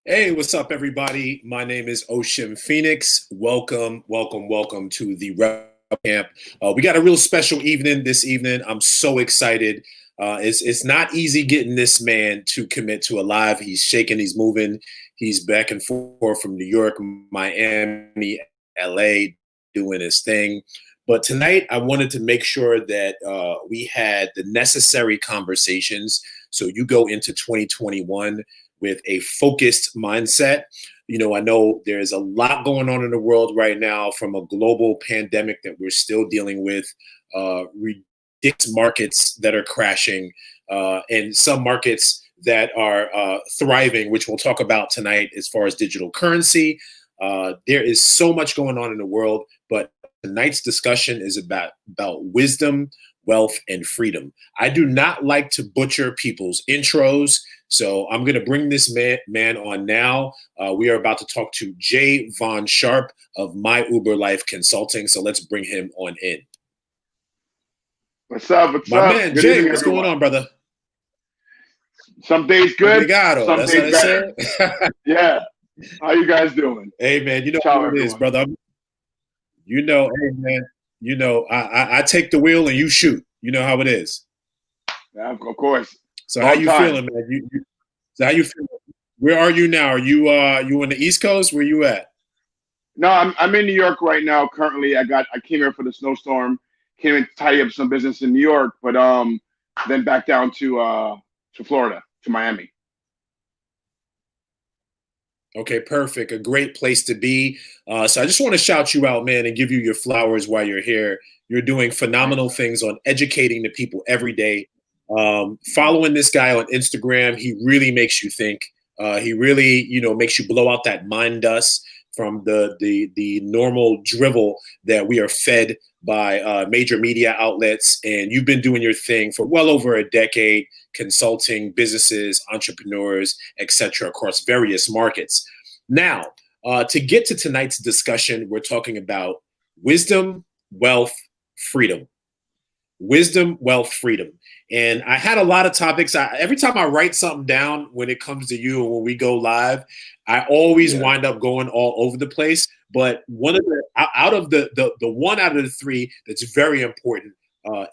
Hey, what's up, everybody? My name is Oshim Phoenix. Welcome to the Rep Camp. We got a real special evening this evening. I'm so excited. It's not easy getting this man to commit to a live. He's shaking, he's moving, he's back and forth from New York, Miami, LA, doing his thing. But tonight, I wanted to make sure that we had the necessary conversations so you go into 2021 with a focused mindset. You know, I know there's a lot going on in the world right now, from a global pandemic that we're still dealing with, ridiculous markets that are crashing, and some markets that are thriving, which we'll talk about tonight as far as digital currency. There is so much going on in the world, but tonight's discussion is about wisdom, wealth, and freedom. I do not like to butcher people's intros, so I'm going to bring this man on now. We are about to talk to Jey Van-Sharp of MyÜberLife Consulting, so let's bring him on in. What's up? What's My up? man, Good Jey, evening, what's everyone. going on, brother? Some days good, Obrigado. some That's days what I better. said. Yeah. How you guys doing? Hey, man, you know Ciao, what it is, everyone. brother. You know, hey, man, you know, I take the wheel and you shoot. You know how it is. Yeah, of course. So Long how you time. feeling, man? So how you feeling? Where are you now? Are you you on the East Coast? Where you at? No, I'm in New York right now. Currently, I came here for the snowstorm. Came in to tidy up some business in New York, but then back down to Florida, to Miami. Okay, perfect. A great place to be. So I just want to shout you out, man, and give you your flowers while you're here. You're doing phenomenal things on educating the people every day. Following this guy on Instagram, he really makes you think. He really, you know, makes you blow out that mind dust from the normal drivel that we are fed by major media outlets. And you've been doing your thing for well over a decade, consulting businesses, entrepreneurs, etc., across various markets. Now, to get to tonight's discussion, we're talking about wisdom, wealth, freedom. Wisdom, wealth, freedom. And I had a lot of topics. Every time I write something down when it comes to you and when we go live, I always wind up going all over the place. But one of the out of the one out of the three that's very important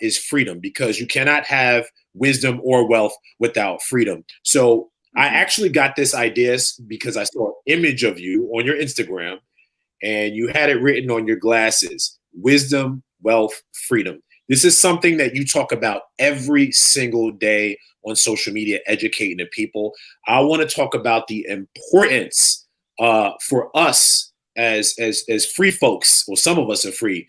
is freedom, because you cannot have wisdom or wealth without freedom. So I actually got this idea because I saw an image of you on your Instagram, and you had it written on your glasses: wisdom, wealth, freedom. This is something that you talk about every single day on social media, educating the people. I want to talk about the importance for us as free folks, or some of us are free,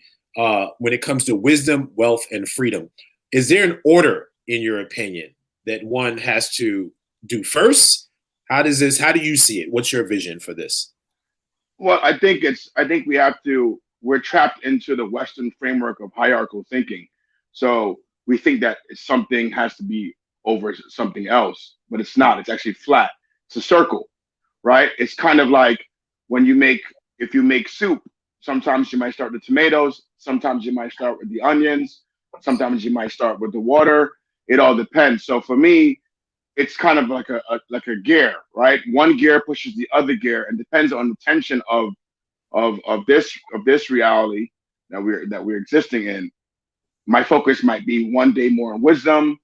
when it comes to wisdom, wealth, and freedom. Is there an order, in your opinion, that one has to do first? How do you see it? What's your vision for this? Well, I think we're trapped into the Western framework of hierarchical thinking. So we think that something has to be over something else, but it's not. It's actually flat. It's a circle, right? It's kind of like if you make soup, sometimes you might start with tomatoes, sometimes you might start with the onions, sometimes you might start with the water. It all depends. So for me, it's kind of like a gear, right? One gear pushes the other gear, and depends on the tension of this reality that we're existing in. My focus might be one day more on wisdom,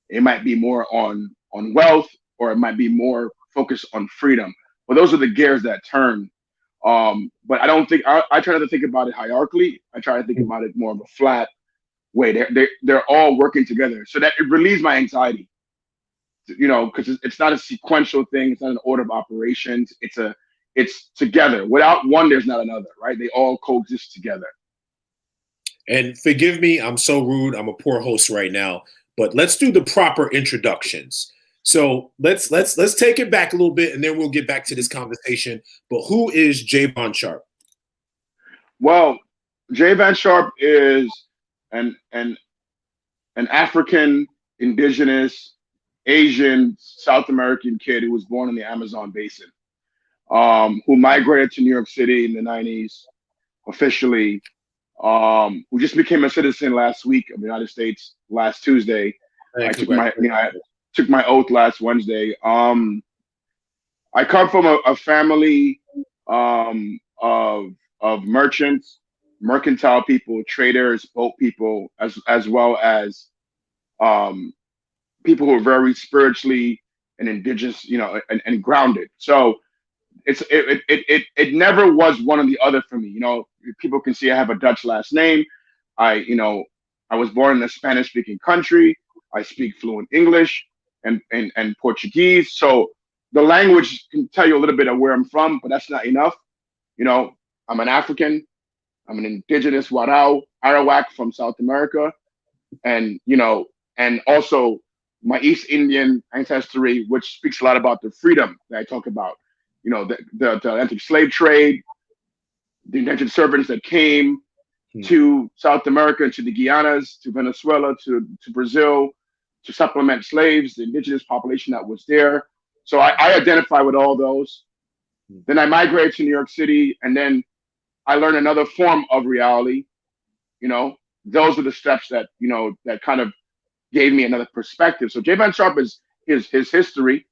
it might be more on wealth, or it might be more focused on freedom. Well, those are the gears that turn. But I don't think I try not to think about it hierarchically. I try to think about it more of a flat way. They're all working together, so that it relieves my anxiety. You know, because it's not a sequential thing. It's not an order of operations. It's together. Without one, there's not another, right? They all coexist together. And forgive me, I'm so rude. I'm a poor host right now, but let's do the proper introductions. So let's take it back a little bit, and then we'll get back to this conversation. But who is Jey Van-Sharp? Well, Jey Van-Sharp is an African, indigenous, Asian, South American kid who was born in the Amazon basin, who migrated to New York City in the 90s officially, who just became a citizen last week of the United States last Tuesday. Hey, I took my oath last Wednesday. I come from a family of merchants, mercantile people, traders, boat people, as well as people who are very spiritually and indigenous, and grounded. So it never was one or the other for me. People can see I have a Dutch last name. I was born in a Spanish speaking country. I speak fluent English and Portuguese. So the language can tell you a little bit of where I'm from, but that's not enough. I'm an African. I'm an indigenous Warao, Arawak from South America. And also my East Indian ancestry, which speaks a lot about the freedom that I talk about. The Atlantic slave trade, the indentured servants that came to South America, to the Guianas, to Venezuela, to Brazil, to supplement slaves, the indigenous population that was there. So I identify with all those. Then I migrated to New York City, and then I learned another form of reality. Those are the steps that that kind of gave me another perspective. So Jey Van-Sharp is his history.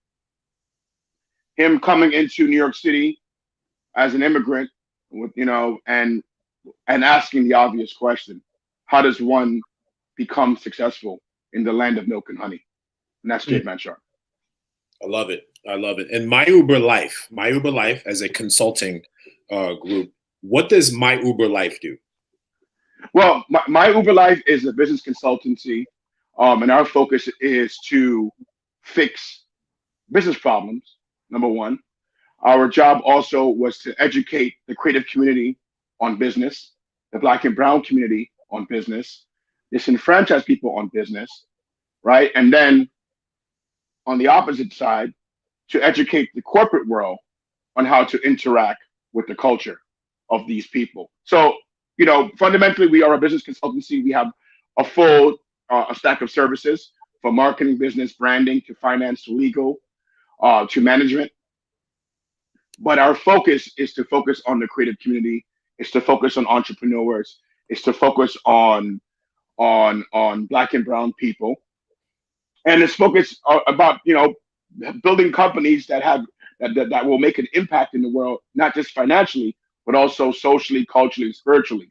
Him coming into New York City as an immigrant, and asking the obvious question: how does one become successful in the land of milk and honey? And that's Jey Van-Sharp. I love it. I love it. And MyÜberLife as a consulting group. What does MyÜberLife do? Well, MyÜberLife is a business consultancy, and our focus is to fix business problems. Number one, our job also was to educate the creative community on business, the Black and Brown community on business, disenfranchised people on business, right? And then on the opposite side, to educate the corporate world on how to interact with the culture of these people. So, fundamentally, we are a business consultancy. We have a full stack of services from marketing, business, branding, to finance, to legal, to management. But our focus is to focus on the creative community. It's to focus on entrepreneurs. It's to focus on Black and Brown people, and it's focused about building companies that will make an impact in the world, not just financially, but also socially, culturally, spiritually.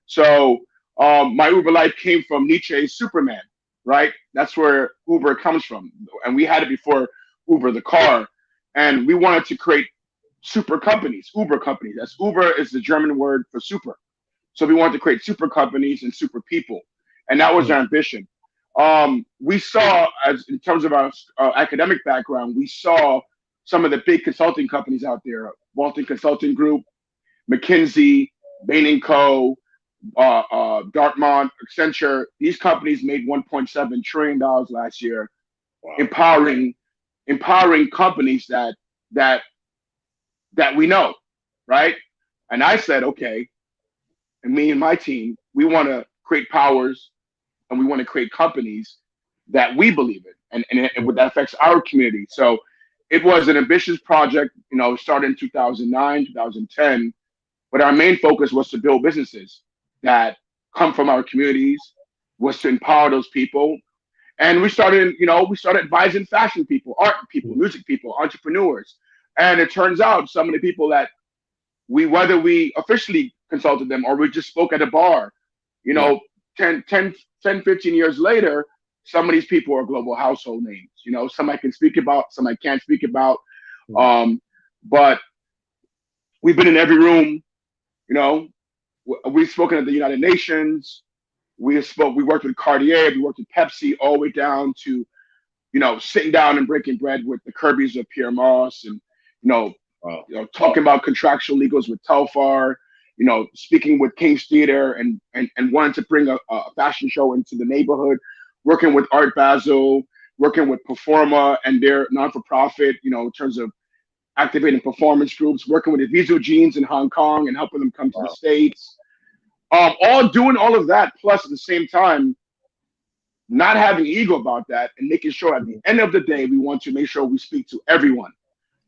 So MyÜberLife came from Nietzsche's Superman, right? That's where Uber comes from, and we had it before Uber, the car, and we wanted to create super companies, Uber companies. That's Uber is the German word for super. So we wanted to create super companies and super people, and that was our ambition. We saw, as in terms of our academic background, we saw some of the big consulting companies out there: Walton Consulting Group, McKinsey, Bain & Co., Dartmouth, Accenture. These companies made $1.7 trillion last year, empowering companies that we know, right? And I said, okay, and me and my team, we want to create powers, and we want to create companies that we believe in, and that affects our community. So it was an ambitious project, started in 2009, 2010, but our main focus was to build businesses that come from our communities, was to empower those people. And we started advising fashion people, art people, music people, entrepreneurs. And it turns out some of the people that whether we officially consulted them or we just spoke at a bar, 10, 15 years later, some of these people are global household names. Some I can speak about, some I can't speak about. But we've been in every room. We've spoken at the United Nations. We worked with Cartier. We worked with Pepsi, all the way down to, sitting down and breaking bread with the Kirbys of Pierre Moss, and talking about contractual legals with Telfar. you know, speaking with King's Theater and wanting to bring a fashion show into the neighborhood, working with Art Basel, working with Performa and their non-for-profit, you know, in terms of activating performance groups, working with the Visual Jeans in Hong Kong and helping them come to the States. All doing all of that, plus at the same time, not having ego about that and making sure at the end of the day, we want to make sure we speak to everyone,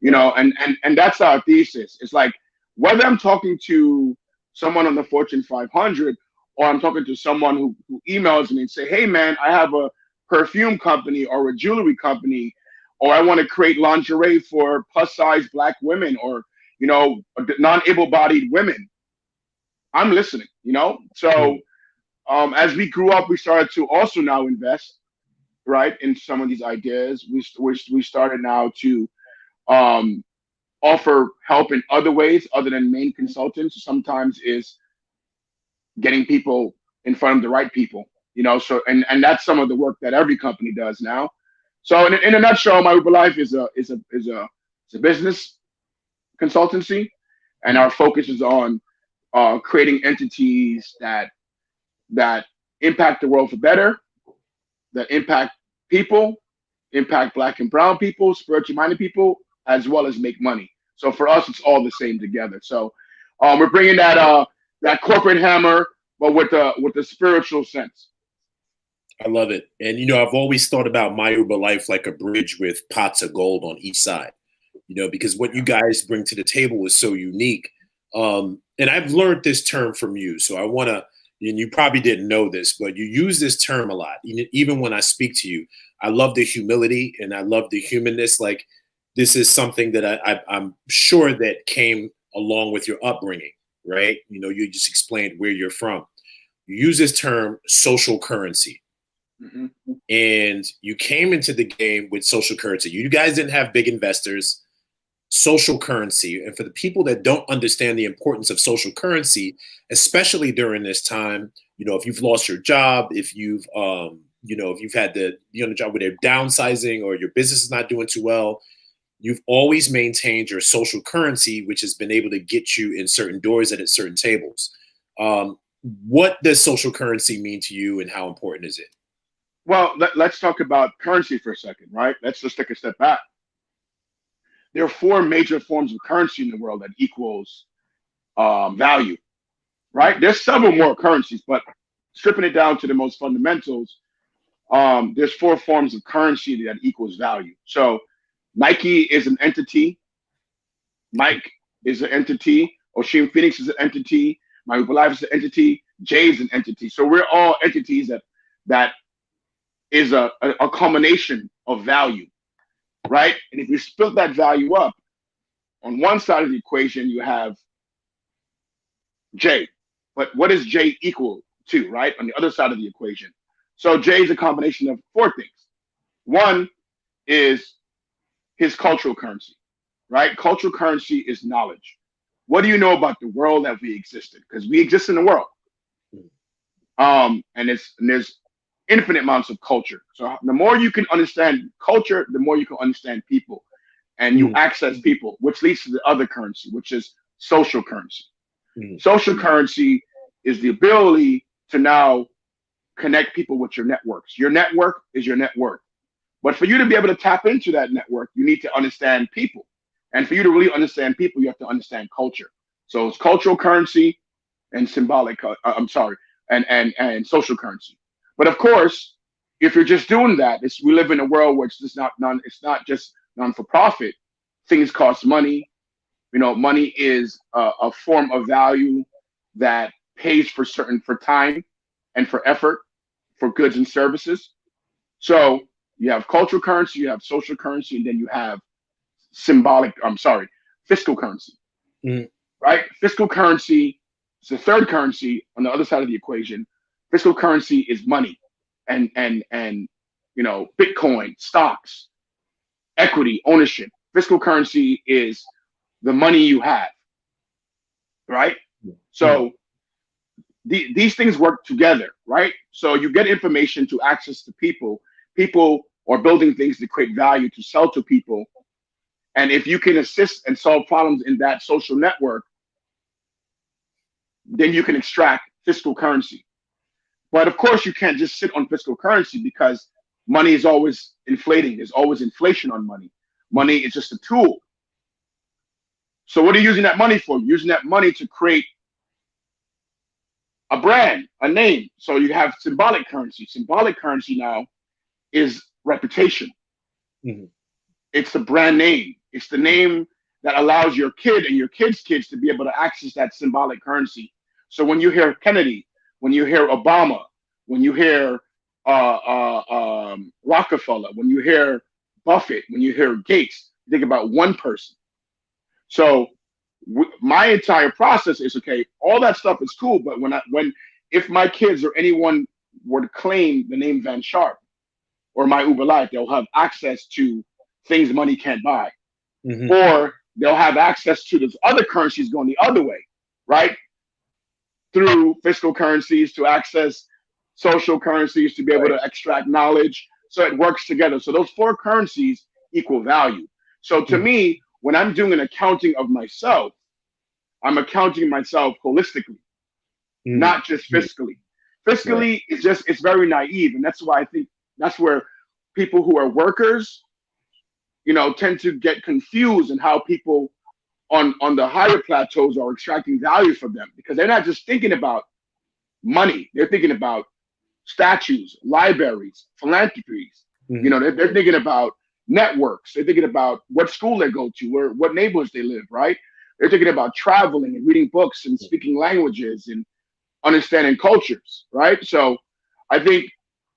you know, and that's our thesis. It's like, whether I'm talking to someone on the Fortune 500 or I'm talking to someone who emails me and say, hey man, I have a perfume company or a jewelry company, or I want to create lingerie for plus size Black women or, you know, non-able-bodied women. I'm listening, you know? So as we grew up, we started to also now invest, right, in some of these ideas. We started now to offer help in other ways other than main consultants. Sometimes is getting people in front of the right people, you know? So, and that's some of the work that every company does now. So in a nutshell, MyÜberLife is a business consultancy, and our focus is on creating entities that impact the world for better, that impact people, impact Black and brown people, spiritually minded people, as well as make money. So for us, it's all the same together. So we're bringing that corporate hammer, but with the spiritual sense. I love it. And, you know, I've always thought about MyÜberLife like a bridge with pots of gold on each side, you know, because what you guys bring to the table is so unique. And I've learned this term from you. So I want to, and you probably didn't know this, but you use this term a lot. Even when I speak to you, I love the humility and I love the humanness. Like, this is something that I'm sure that came along with your upbringing, right? You know, you just explained where you're from. You use this term, social currency. And you came into the game with social currency. You guys didn't have big investors. Social currency. And for the people that don't understand the importance of social currency, especially during this time, you know, if you've lost your job, if you've, you know, if you've had to be on a job where they're downsizing or your business is not doing too well, you've always maintained your social currency, which has been able to get you in certain doors and at certain tables. What does social currency mean to you and how important is it? Well, let's talk about currency for a second, right? Let's just take a step back. There are four major forms of currency in the world that equals value, right? There's several more currencies, but stripping it down to the most fundamentals, there's four forms of currency that equals value. So Nike is an entity. Mike is an entity. Oshim Phoenix is an entity. MyÜberLife is an entity. Jey is an entity. So we're all entities that is a combination of value, right? And if you split that value up, on one side of the equation, you have Jey. But what is Jey equal to, right? On the other side of the equation. So Jey is a combination of four things. One is his cultural currency, right? Cultural currency is knowledge. What do you know about the world that we exist in? Because we exist in the world. And there's infinite amounts of culture. So the more you can understand culture, the more you can understand people, and you access people, which leads to the other currency, which is social currency. Social currency is the ability to now connect people with your networks. Your network is your net worth. But for you to be able to tap into that network, you need to understand people. And for you to really understand people, you have to understand culture. So it's cultural currency and symbolic, and social currency. But of course, if you're just doing that, we live in a world where it's not just non-for-profit. Things cost money. You know, money is a form of value that pays for time and for effort for goods and services. So you have cultural currency, you have social currency, and then you have fiscal currency, right? Fiscal currency is the third currency on the other side of the equation. Fiscal currency is money and you know, Bitcoin, stocks, equity, ownership. Fiscal currency is the money you have, right? So these things work together, right? So you get information to access to people. People are building things to create value to sell to people. And if you can assist and solve problems in that social network, then you can extract fiscal currency. But of course, you can't just sit on fiscal currency because money is always inflating. There's always inflation on money. Money is just a tool. So what are you using that money for? You're using that money to create a brand, a name. So you have symbolic currency. Symbolic currency now is reputation. Mm-hmm. It's the brand name. It's the name that allows your kid and your kids' kids to be able to access that symbolic currency. So when you hear Kennedy, when you hear Obama, when you hear Rockefeller, when you hear Buffett, when you hear Gates, think about one person. So my entire process is, okay, all that stuff is cool, but if my kids or anyone were to claim the name Van-Sharp or MyÜberLife, they'll have access to things money can't buy. Mm-hmm. Or they'll have access to those other currencies going the other way, right? Through fiscal currencies to access social currencies to be able to extract knowledge. So it works together. So those four currencies equal value. So to me, when I'm doing an accounting of myself, I'm accounting myself holistically, not just fiscally. Fiscally, it's very naive. And that's why I think that's where people who are workers, tend to get confused in how people on the higher plateaus are extracting value from them, because they're not just thinking about money. They're thinking about statues, libraries, philanthropies. Mm-hmm. They're thinking about networks. They're thinking about what school they go to or what neighborhoods they live, right? They're thinking about traveling and reading books and speaking languages and understanding cultures, right? So I think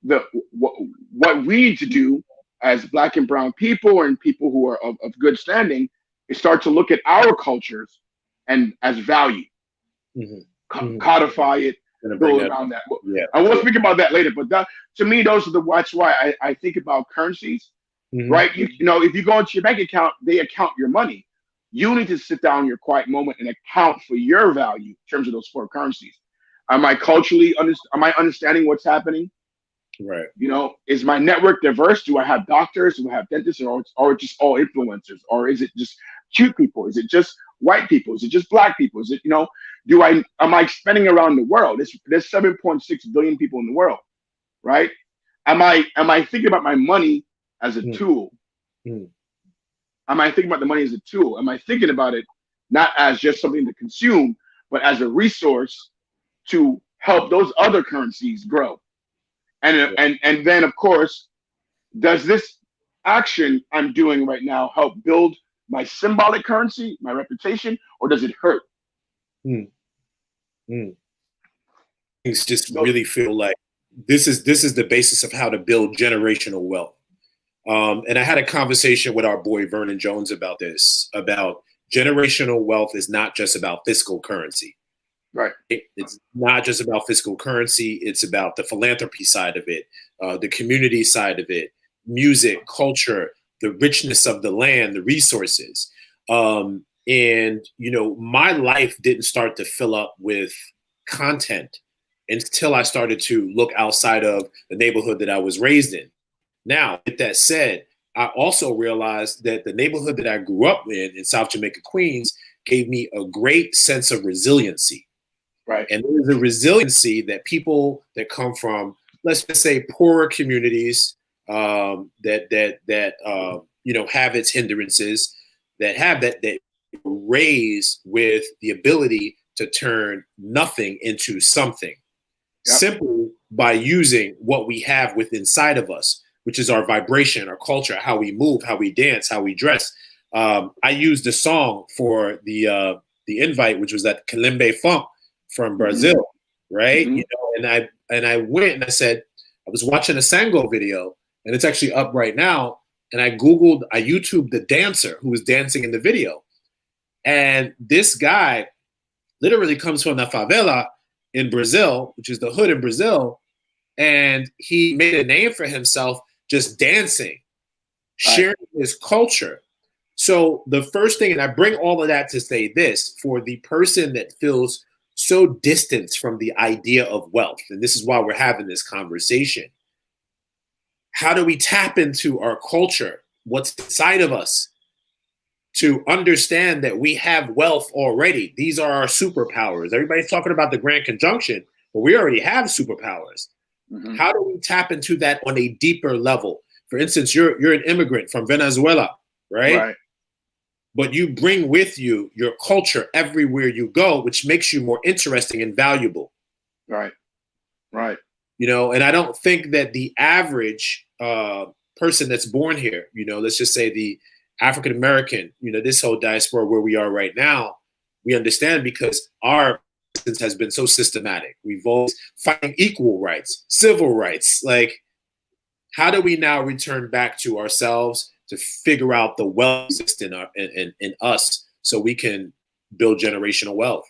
what we need to do as Black and brown people and people who are of good standing is start to look at our cultures and as value, codify it, go around that. Yeah. And we'll speak about that later. But to me, that's why I think about currencies, right? If you go into your bank account, they account your money. You need to sit down in your quiet moment and account for your value in terms of those four currencies. Am I understanding what's happening? Right. Is my network diverse? Do I have doctors? Do I have dentists? Or just all influencers? Or is it just cute people? Is it just white people? Is it just Black people? Is it, am I spending around the world? There's 7.6 billion people in the world, right? Am I thinking about my money as a tool? Am I thinking about the money as a tool? Am I thinking about it not as just something to consume, but as a resource to help those other currencies grow? And then, of course, does this action I'm doing right now help build my symbolic currency, my reputation, or does it hurt? Things just really feel like this is the basis of how to build generational wealth. And I had a conversation with our boy Vernon Jones about this, about generational wealth is not just about fiscal currency. Right. It's not just about fiscal currency. It's about the philanthropy side of it, the community side of it, music, culture, the richness of the land, the resources. And, my life didn't start to fill up with content until I started to look outside of the neighborhood that I was raised in. Now, with that said, I also realized that the neighborhood that I grew up in South Jamaica, Queens, gave me a great sense of resiliency. Right. And there's a resiliency that people that come from, let's just say, poorer communities that have its hindrances, that raised with the ability to turn nothing into something, simply by using what we have within inside of us, which is our vibration, our culture, how we move, how we dance, how we dress. I used a song for the invite, which was that Kalimbe Funk from Brazil, right? And I went and I said, I was watching a Sango video, and it's actually up right now. And I YouTubed the dancer who was dancing in the video. And this guy literally comes from the favela in Brazil, which is the hood in Brazil. And he made a name for himself just dancing, sharing his culture. So the first thing, and I bring all of that to say this, for the person that feels so distant from the idea of wealth, and this is why we're having this conversation. How do we tap into our culture, what's inside of us, to understand that we have wealth already. These are our superpowers. Everybody's talking about the Grand Conjunction, but we already have superpowers. Mm-hmm. How do we tap into that on a deeper level? For instance, you're an immigrant from Venezuela, right? Right. But you bring with you your culture everywhere you go, which makes you more interesting and valuable. Right. Right. You know, and I don't think that the average person that's born here, you know, let's just say the African American, you know, this whole diaspora where we are right now, we understand because our existence has been so systematic. We've always fighting equal rights, civil rights. Like, how do we now return back to ourselves to figure out the wealth exists in us so we can build generational wealth?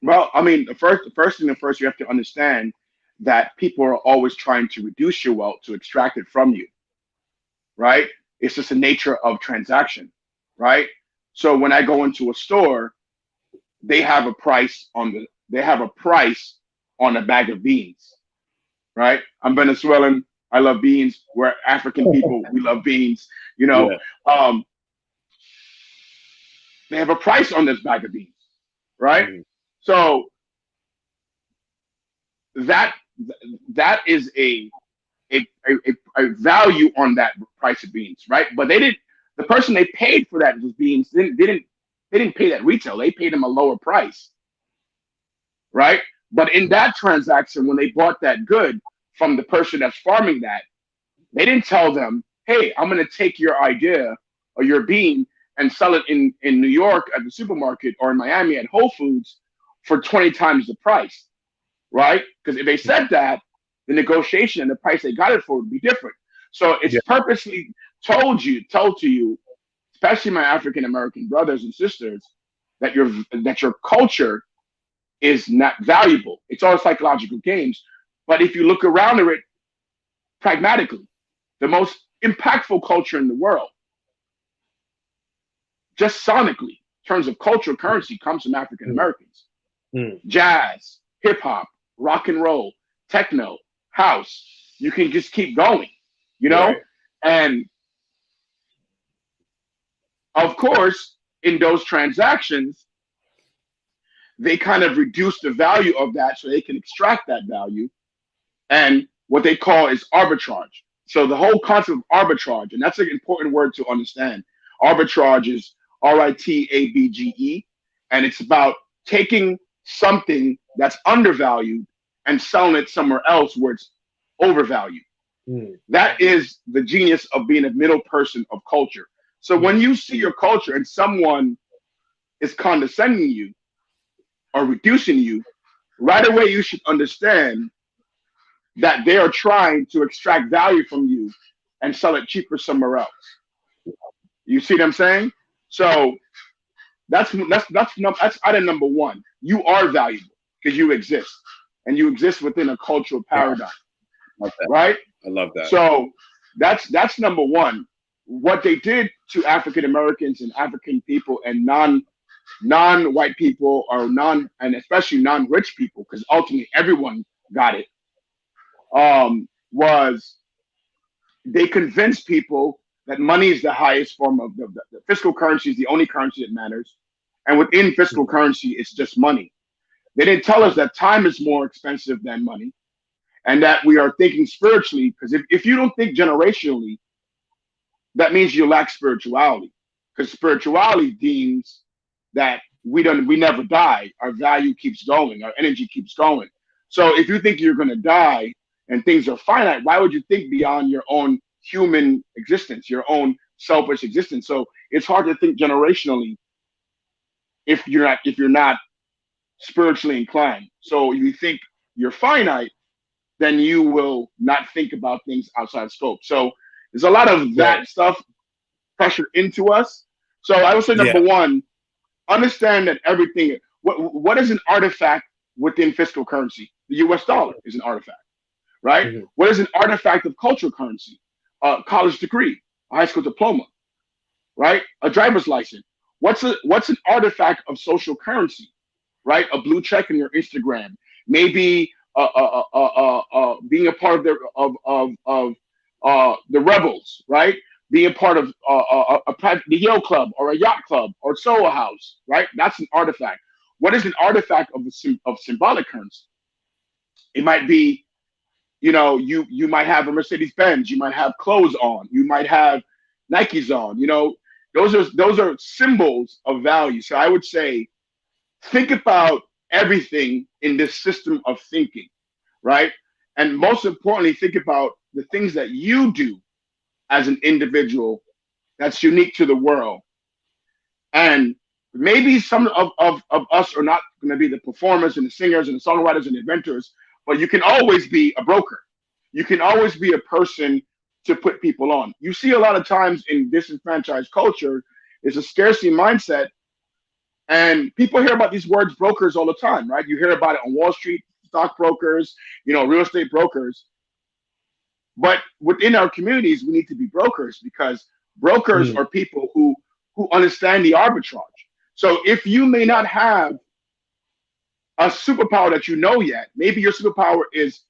Well, I mean, the first thing you have to understand that people are always trying to reduce your wealth to extract it from you, right? It's just the nature of transaction, right? So when I go into a store, they have a price on a bag of beans, right? I'm Venezuelan. I love beans. We're African people. We love beans. You know, they have a price on this bag of beans, right? Mm-hmm. So that is a value on that price of beans, right? But the person they paid for that beans didn't pay that retail. They paid them a lower price, right? But in that transaction, when they bought that good from the person that's farming that, they didn't tell them, hey, I'm going to take your idea or your bean and sell it in New York at the supermarket or in Miami at Whole Foods for 20 times the price, right? Because if they said that, the negotiation and the price they got it for would be different. So it's purposely told to you, especially my African American brothers and sisters, that your culture is not valuable. It's all psychological games. But if you look around at it pragmatically, the most impactful culture in the world, just sonically, in terms of cultural currency, comes from African Americans. Jazz, hip hop, rock and roll, techno, house. You can just keep going, you know? Right. And of course, in those transactions, they kind of reduce the value of that so they can extract that value. And what they call is arbitrage. So the whole concept of arbitrage, and that's an important word to understand. Arbitrage is RITABGE, and it's about taking something that's undervalued and selling it somewhere else where it's overvalued. That is the genius of being a middle person of culture. So when you see your culture and someone is condescending you or reducing you, right away you should understand that they are trying to extract value from you and sell it cheaper somewhere else. You see what I'm saying? So that's item number one. You are valuable because you exist, and you exist within a cultural paradigm. Right? I love that. So that's number one. What they did to African Americans and African people and non-white people and especially non-rich people, because ultimately everyone got it, was they convinced people that money is the highest form of the fiscal currency is the only currency that matters. And within fiscal currency, it's just money. They didn't tell us that time is more expensive than money and that we are thinking spiritually, because if you don't think generationally, that means you lack spirituality, because spirituality deems that we never die. Our value keeps going. Our energy keeps going. So if you think you're going to die and things are finite, why would you think beyond your own human existence, your own selfish existence? So it's hard to think generationally if you're not spiritually inclined. So you think you're finite, then you will not think about things outside scope. So there's a lot of that stuff pressured into us. So I would say number one, understand that everything. What is an artifact within fiscal currency? The U.S. dollar is an artifact, right? Mm-hmm. What is an artifact of cultural currency? A college degree, a high school diploma, right? A driver's license. What's an artifact of social currency, right? A blue check in your Instagram, maybe being a part of the rebels, right? being part of the Yale Club or a yacht club or Soho House, right? That's an artifact. What is an artifact of symbolic currency? It might be, you might have a Mercedes Benz, you might have clothes on, you might have Nikes on. Those are symbols of value. So I would say, think about everything in this system of thinking, right? And most importantly, think about the things that you do as an individual that's unique to the world. And maybe some of us are not going to be the performers and the singers and the songwriters and the inventors, but you can always be a broker. You can always be a person to put people on. You see a lot of times in disenfranchised culture, there's a scarcity mindset. And people hear about these words brokers all the time, right? You hear about it on Wall Street, stockbrokers, real estate brokers. But within our communities, we need to be brokers, because brokers are people who understand the arbitrage. So if you may not have a superpower that you know yet, maybe your superpower is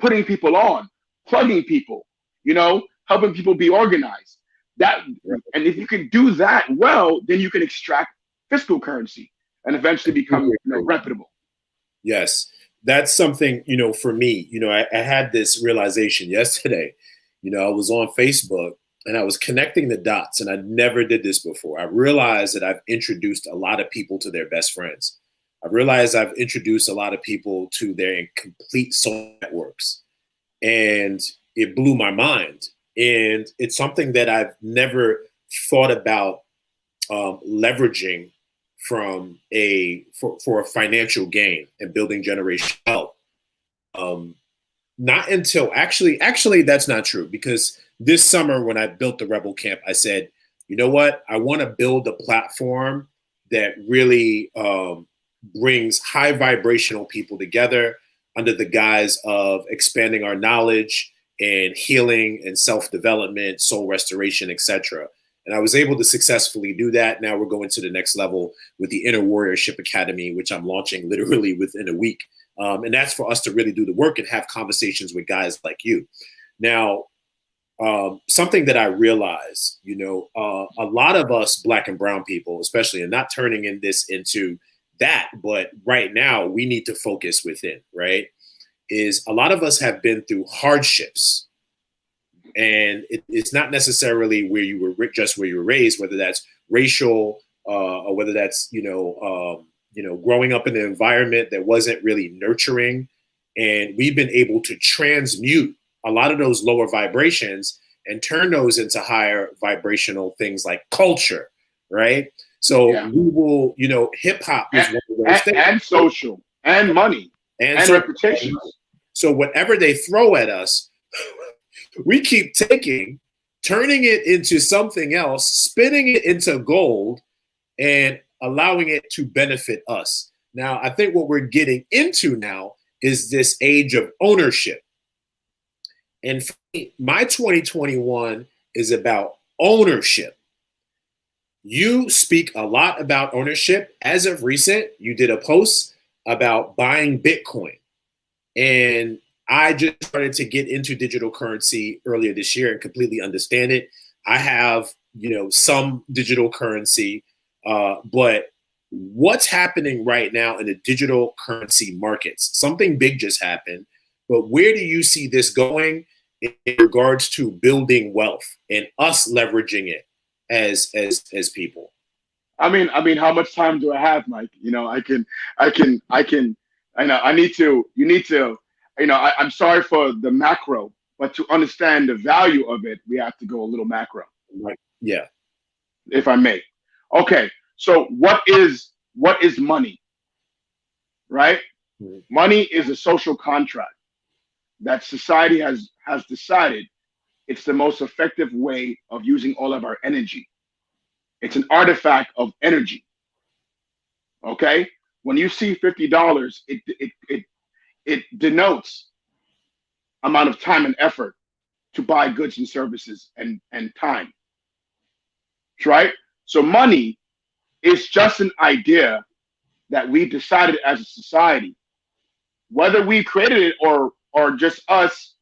putting people on, plugging people, helping people be organized. And if you can do that well, then you can extract fiscal currency and eventually become reputable. Yes. That's something, for me, I had this realization yesterday. I was on Facebook and I was connecting the dots, and I never did this before. I realized that I've introduced a lot of people to their best friends. I realized I've introduced a lot of people to their complete social networks, and it blew my mind. And it's something that I've never thought about leveraging for a financial gain and building generational wealth. Not until actually that's not true, because this summer when I built the Rebel Camp, I said, you know what? I want to build a platform that really brings high vibrational people together under the guise of expanding our knowledge and healing and self-development, soul restoration, etc. And I was able to successfully do that. Now we're going to the next level with the Inner Warriorship Academy, which I'm launching literally within a week. And that's for us to really do the work and have conversations with guys like you. Now, something that I realize, a lot of us Black and brown people, especially, and not turning into that, but right now we need to focus within, right? Is a lot of us have been through hardships. And it's not necessarily where you were just where you were raised, whether that's racial or whether that's, growing up in an environment that wasn't really nurturing. And we've been able to transmute a lot of those lower vibrations and turn those into higher vibrational things like culture, right? So we will, hip hop is one of those things. And social and money and reputation. So whatever they throw at us, we keep taking, turning it into something else, spinning it into gold, and allowing it to benefit us. Now, I think what we're getting into now is this age of ownership. And for me, my 2021 is about ownership. You speak a lot about ownership. As of recent, you did a post about buying Bitcoin. And I just started to get into digital currency earlier this year and completely understand it. I have, some digital currency, but what's happening right now in the digital currency markets? Something big just happened, but where do you see this going in regards to building wealth and us leveraging it as people? I mean, how much time do I have, Mike? I'm sorry for the macro, but to understand the value of it, we have to go a little macro. Right. Yeah. If I may. Okay. So what is money? Right? Mm-hmm. Money is a social contract that society has decided it's the most effective way of using all of our energy. It's an artifact of energy. Okay? When you see $50, it denotes amount of time and effort to buy goods and services and time. Right? So money is just an idea that we decided as a society, whether we created it or just us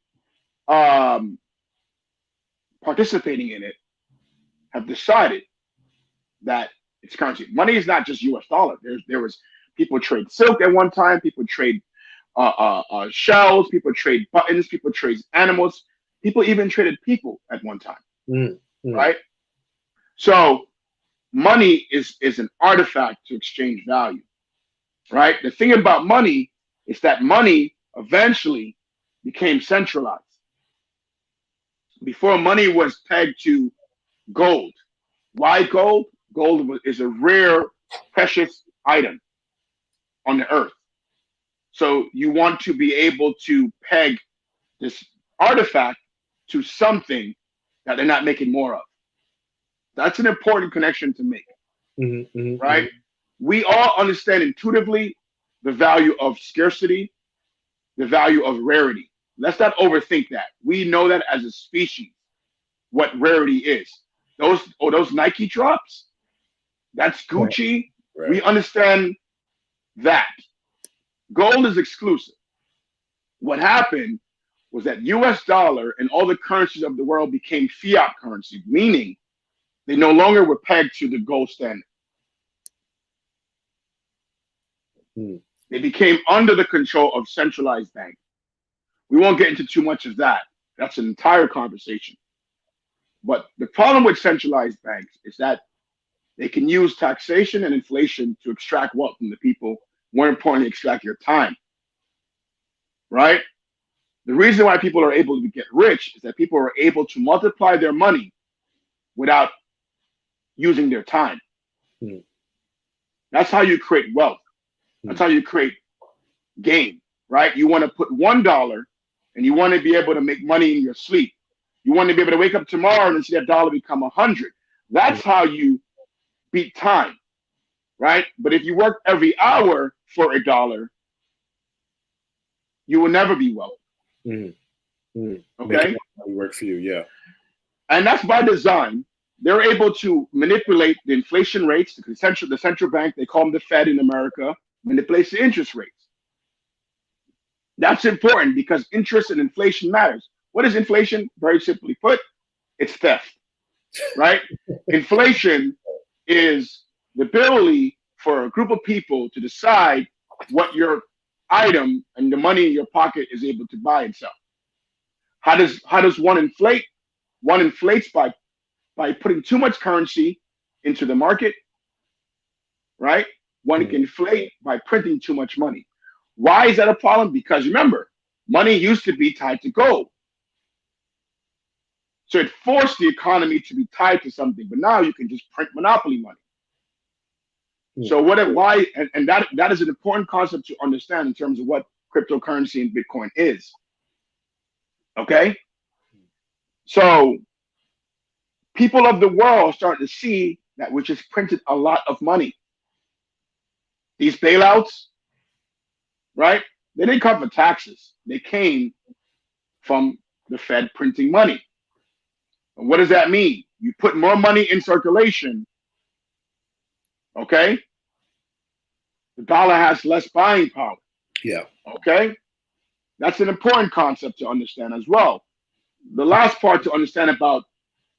participating in it have decided that it's currency. Money is not just US dollar. There was people trade silk at one time, people trade shells, people trade buttons, people trade animals, people even traded people at one time. Right? So money is an artifact to exchange value. Right? The thing about money is that money eventually became centralized. Before, money was pegged to gold. Why gold? Gold is a rare, precious item on the earth. So you want to be able to peg this artifact to something that they're not making more of. That's an important connection to make, right? We all understand intuitively the value of scarcity, the value of rarity. Let's not overthink that. We know that as a species, what rarity is. Those Nike drops, that's Gucci. Right. We understand that. Gold is exclusive. What happened was that US dollar and all the currencies of the world became fiat currency, meaning they no longer were pegged to the gold standard. They became under the control of centralized banks. We won't get into too much of that. That's an entire conversation. But the problem with centralized banks is that they can use taxation and inflation to extract wealth from the people. More importantly, extract your time. Right? The reason why people are able to get rich is that people are able to multiply their money without using their time. That's how you create wealth. That's how you create gain, right? You want to put $1 and you want to be able to make money in your sleep. You want to be able to wake up tomorrow and see that dollar become 100. That's how you beat time, right? But if you work every hour for $1, you will never be wealthy. Okay? Work for you, yeah. And that's by design. They're able to manipulate the inflation rates. The central bank, they call them the Fed in America, manipulates the interest rates. That's important because interest and inflation matters. What is inflation? Very simply put, it's theft, right? Inflation is the ability for a group of people to decide what your item and the money in your pocket is able to buy itself. How does one inflate? One inflates by putting too much currency into the market, right? One can inflate by printing too much money. Why is that a problem? Because remember, money used to be tied to gold. So it forced the economy to be tied to something, but now you can just print monopoly money. So why that is an important concept to understand in terms of what cryptocurrency and Bitcoin is. Okay? So people of the world are starting to see that we just printed a lot of money. These bailouts, right? They didn't come from taxes. They came from the Fed printing money. And what does that mean? You put more money in circulation, okay? The dollar has less buying power. Yeah. Okay? That's an important concept to understand as well. The last part to understand about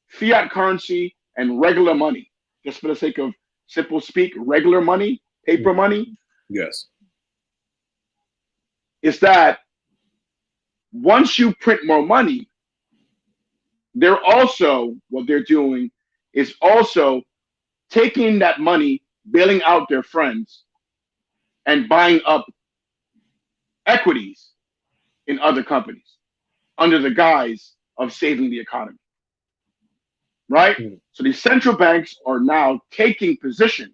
fiat currency and regular money, just for the sake of simple speak, regular money, paper money. Yes. Is that once you print more money, they're also, what they're doing is also taking that money, bailing out their friends, and buying up equities in other companies under the guise of saving the economy. Right? So these central banks are now taking positions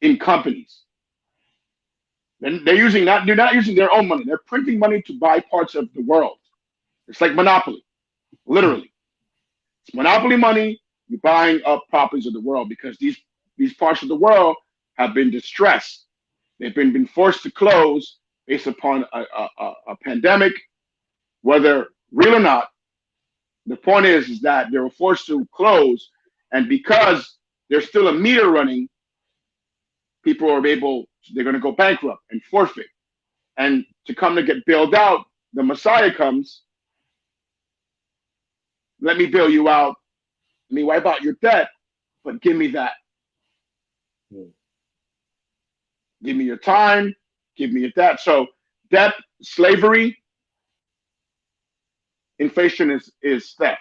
in companies. And they're not using their own money. They're printing money to buy parts of the world. It's like monopoly, literally. It's monopoly money. You're buying up properties of the world because these parts of the world have been distressed. They've been forced to close based upon a pandemic, whether real or not. The point is that they were forced to close, and because there's still a meter running, people are they're going to go bankrupt and forfeit. And to come to get bailed out, the Messiah comes let me bail you out, let me wipe out your debt, but give me that. Give me your time, give me your debt. So debt, slavery, inflation is theft.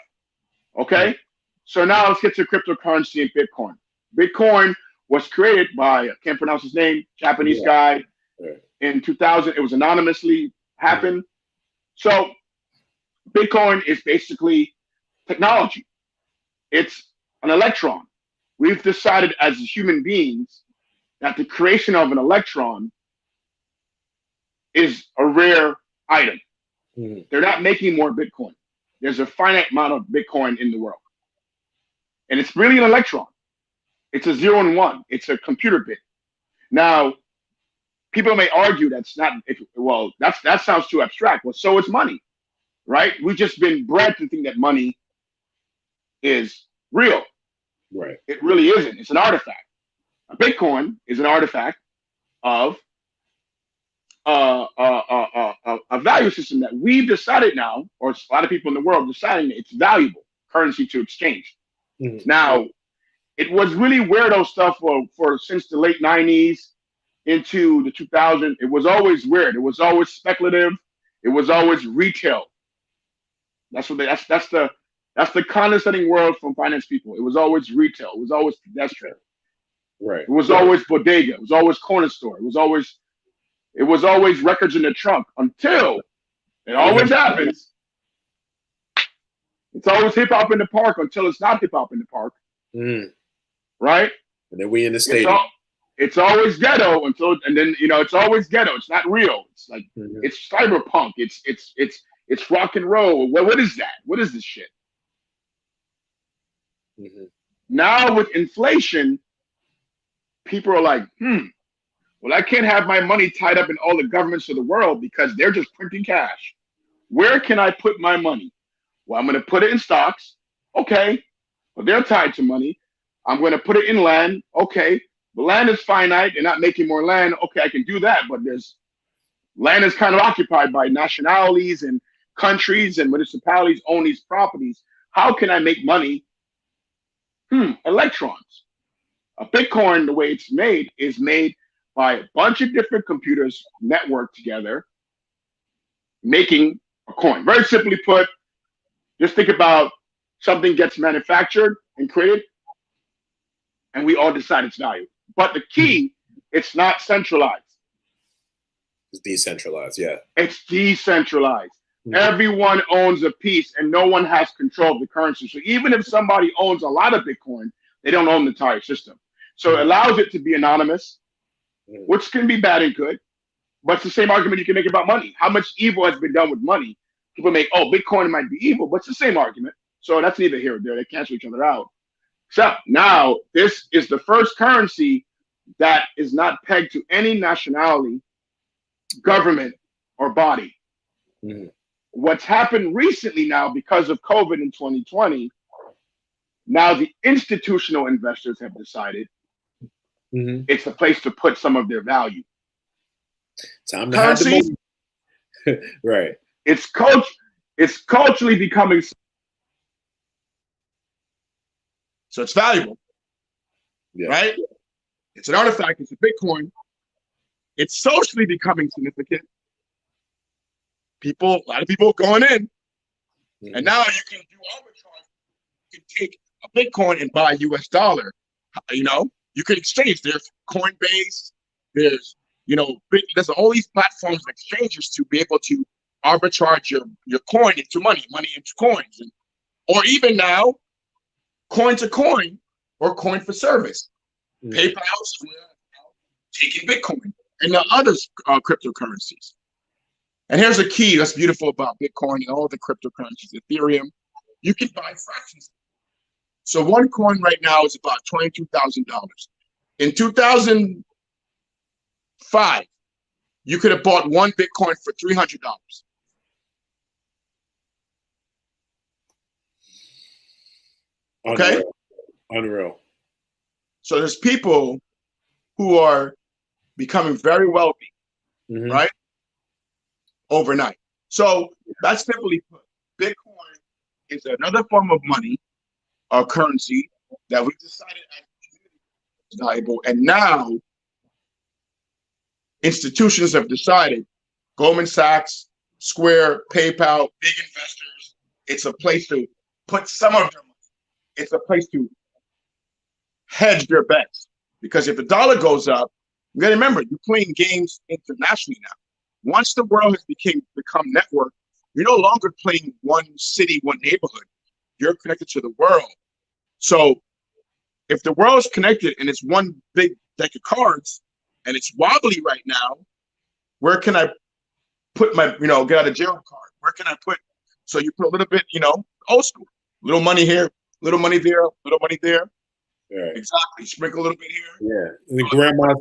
Okay? So now let's get to cryptocurrency and Bitcoin. Bitcoin was created by, I can't pronounce his name, Japanese guy in 2000. It was anonymously happened. So Bitcoin is basically technology. It's an electron. We've decided as human beings that the creation of an electron is a rare item. They're not making more Bitcoin. There's a finite amount of Bitcoin in the world. And it's really an electron. It's a 0 and 1. It's a computer bit. Now, people may argue that's not, well, that sounds too abstract. Well, so is money, right? We've just been bred to think that money is real. Right. It really isn't. It's an artifact. A Bitcoin is an artifact of a value system that we've decided now, or a lot of people in the world deciding that it's valuable currency to exchange. Now, it was really weirdo stuff for since the late 90s into the 2000s. It was always weird. It was always speculative. It was always retail. That's the condescending world from finance people. It was always retail. It was always pedestrian. Right. It was always bodega. It was always corner store. It was always records in the trunk until it always happens. It's always hip hop in the park until it's not hip hop in the park. Right? And then we in the stadium. It's always ghetto and then it's always ghetto. It's not real. It's like it's cyberpunk. It's rock and roll. What is that? What is this shit? Now with inflation, people are like, well, I can't have my money tied up in all the governments of the world because they're just printing cash. Where can I put my money? Well, I'm going to put it in stocks. Okay. Well, they're tied to money. I'm going to put it in land. Okay. The land is finite. They're not making more land. Okay, I can do that. But land is kind of occupied by nationalities and countries and municipalities own these properties. How can I make money? Electrons. A Bitcoin, the way it's made, is made by a bunch of different computers networked together, making a coin. Very simply put, just think about something gets manufactured and created, and we all decide its value. But the key, it's not centralized. It's decentralized, yeah. It's decentralized. Everyone owns a piece, and no one has control of the currency. So even if somebody owns a lot of Bitcoin, they don't own the entire system. So it allows it to be anonymous, which can be bad and good. But it's the same argument you can make about money. How much evil has been done with money? People make, Bitcoin might be evil, but it's the same argument. So that's neither here or there. They cancel each other out. Except now, this is the first currency that is not pegged to any nationality, government, or body. What's happened recently now because of COVID in 2020, now the institutional investors have decided it's a place to put some of their value. Time to currency, have the money. Right. It's culturally becoming, so it's valuable. Yeah. Right? It's an artifact, it's a Bitcoin. It's socially becoming significant. A lot of people going in. And now you can do arbitrage. You can take a Bitcoin and buy a US dollar. You can exchange. There's Coinbase, there's all these platforms and exchanges to be able to arbitrage your coin into money into coins. Or even now, coin to coin or coin for service. PayPal's taking Bitcoin and the other cryptocurrencies. And here's the key that's beautiful about Bitcoin and all the cryptocurrencies, Ethereum. You can buy fractions. So one coin right now is about $22,000. In 2005, you could have bought one Bitcoin for $300. Okay? Unreal. So there's people who are becoming very wealthy, right? Overnight. So that's simply put, Bitcoin is another form of money or currency that we decided is valuable. And now institutions have decided, Goldman Sachs, Square, PayPal, big investors, it's a place to put some of their money. It's a place to hedge their bets. Because if the dollar goes up, you got to remember, you're playing games internationally now. Once the world has become network, you're no longer playing one city, one neighborhood. You're connected to the world. So if the world is connected and it's one big deck of cards and it's wobbly right now, where can I put my, get out of jail card? Where can I put? So you put a little bit, old school, little money here, little money there, little money there. Right. Exactly. Sprinkle a little bit here. Yeah. And the grandma's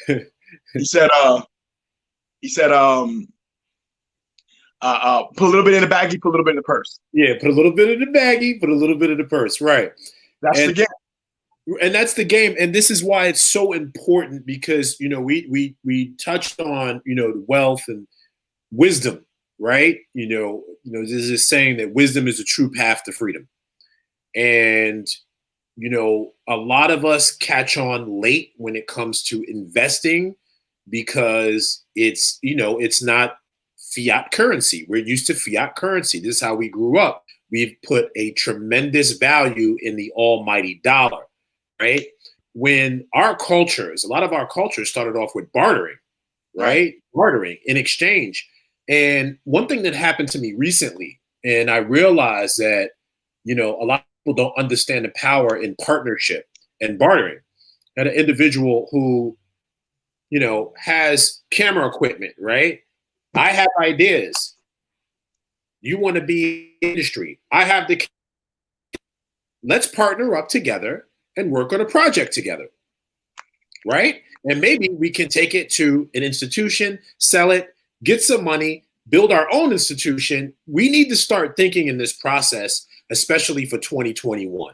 couch. He said, put a little bit in the baggie, put a little bit in the purse. Yeah, put a little bit in the baggie, put a little bit in the purse. Right. That's the game. And that's the game. And this is why it's so important because, we touched on, the wealth and wisdom, right? There's this saying that wisdom is the true path to freedom. And, a lot of us catch on late when it comes to investing because it's not fiat currency. We're used to fiat currency. This is how we grew up. We've put a tremendous value in the almighty dollar, right? When a lot of our cultures started off with bartering, right? Bartering in exchange. And one thing that happened to me recently, and I realized that, a lot of people don't understand the power in partnership and bartering. I had an individual who, has camera equipment, right? I have ideas. You want to be in the industry. I have let's partner up together and work on a project together, right? And maybe we can take it to an institution, sell it, get some money, build our own institution. We need to start thinking in this process, especially for 2021,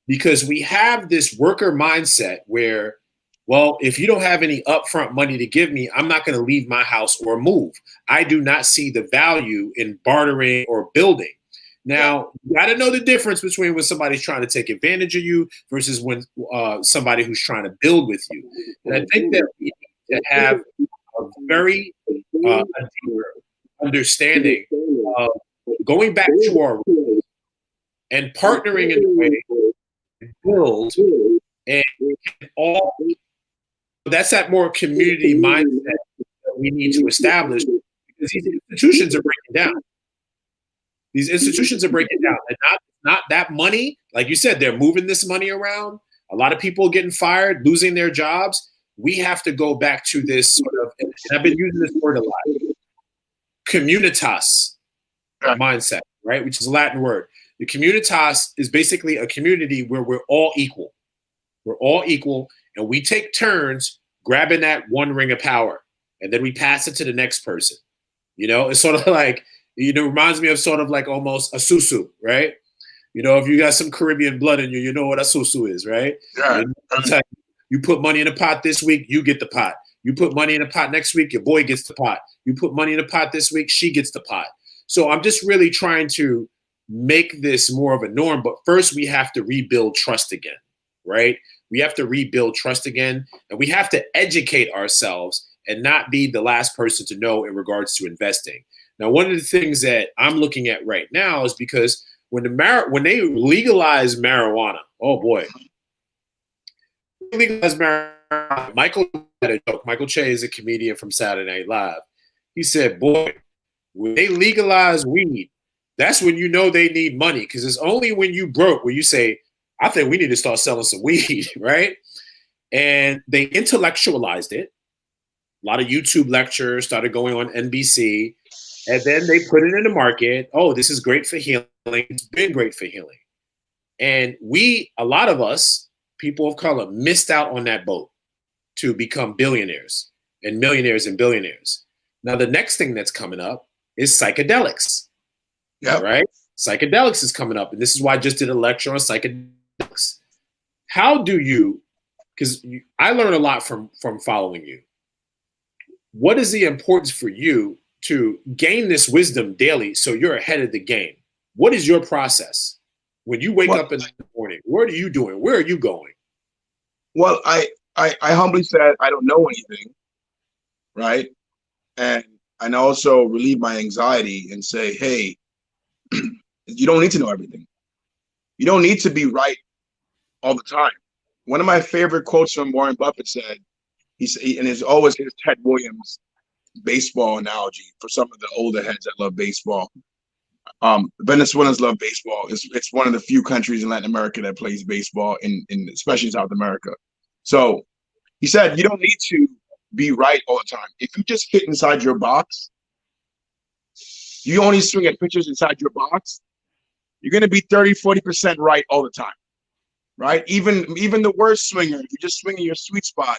because we have this worker mindset where, well, if you don't have any upfront money to give me, I'm not going to leave my house or move. I do not see the value in bartering or building. Now, you got to know the difference between when somebody's trying to take advantage of you versus when somebody who's trying to build with you. And I think that we need to have a very deeper understanding of going back to our roots and partnering in a way to build and all. That's that more community mindset that we need to establish because these institutions are breaking down. These institutions are breaking down, and not that money. Like you said, they're moving this money around. A lot of people are getting fired, losing their jobs. We have to go back to this sort of, and I've been using this word a lot, communitas mindset, right? Which is a Latin word. The communitas is basically a community where we're all equal. We're all equal, and we take turns grabbing that one ring of power, and then we pass it to the next person. It's sort of like, reminds me of sort of like almost a susu, right? If you got some Caribbean blood in you, you know what a susu is, right? Yeah. You put money in a pot this week, you get the pot. You put money in a pot next week, your boy gets the pot. You put money in a pot this week, she gets the pot. So I'm just really trying to make this more of a norm. But first, we have to rebuild trust again, right? We have to rebuild trust again, and we have to educate ourselves and not be the last person to know in regards to investing. Now, one of the things that I'm looking at right now is because when they legalize marijuana, oh boy, legalize marijuana. Michael had a joke. Michael Che is a comedian from Saturday Night Live. He said, boy, when they legalize weed, that's when you know they need money, because it's only when you broke where you say, I think we need to start selling some weed, right? And they intellectualized it. A lot of YouTube lectures started going on NBC, and then they put it in the market. Oh, this is great for healing. It's been great for healing. And a lot of us, people of color, missed out on that boat to become billionaires and millionaires and billionaires. Now, the next thing that's coming up is psychedelics. Yeah. Right? Psychedelics is coming up. And this is why I just did a lecture on psychedelics. How do you, because I learn a lot from following you. What is the importance for you to gain this wisdom daily so you're ahead of the game? What is your process when you wake up in the morning? What are you doing? Where are you going? Well, I humbly said I don't know anything, right? And also relieve my anxiety and say, hey, you don't need to know everything. You don't need to be right all the time. One of my favorite quotes from Warren Buffett said, and it's always his Ted Williams baseball analogy for some of the older heads that love baseball. Venezuelans love baseball. It's one of the few countries in Latin America that plays baseball, in especially in South America. So he said, you don't need to be right all the time. If you just hit inside your box, you only swing at pitches inside your box, you're going to be 30-40% right all the time, right? Even the worst swinger, if you just swing in your sweet spot,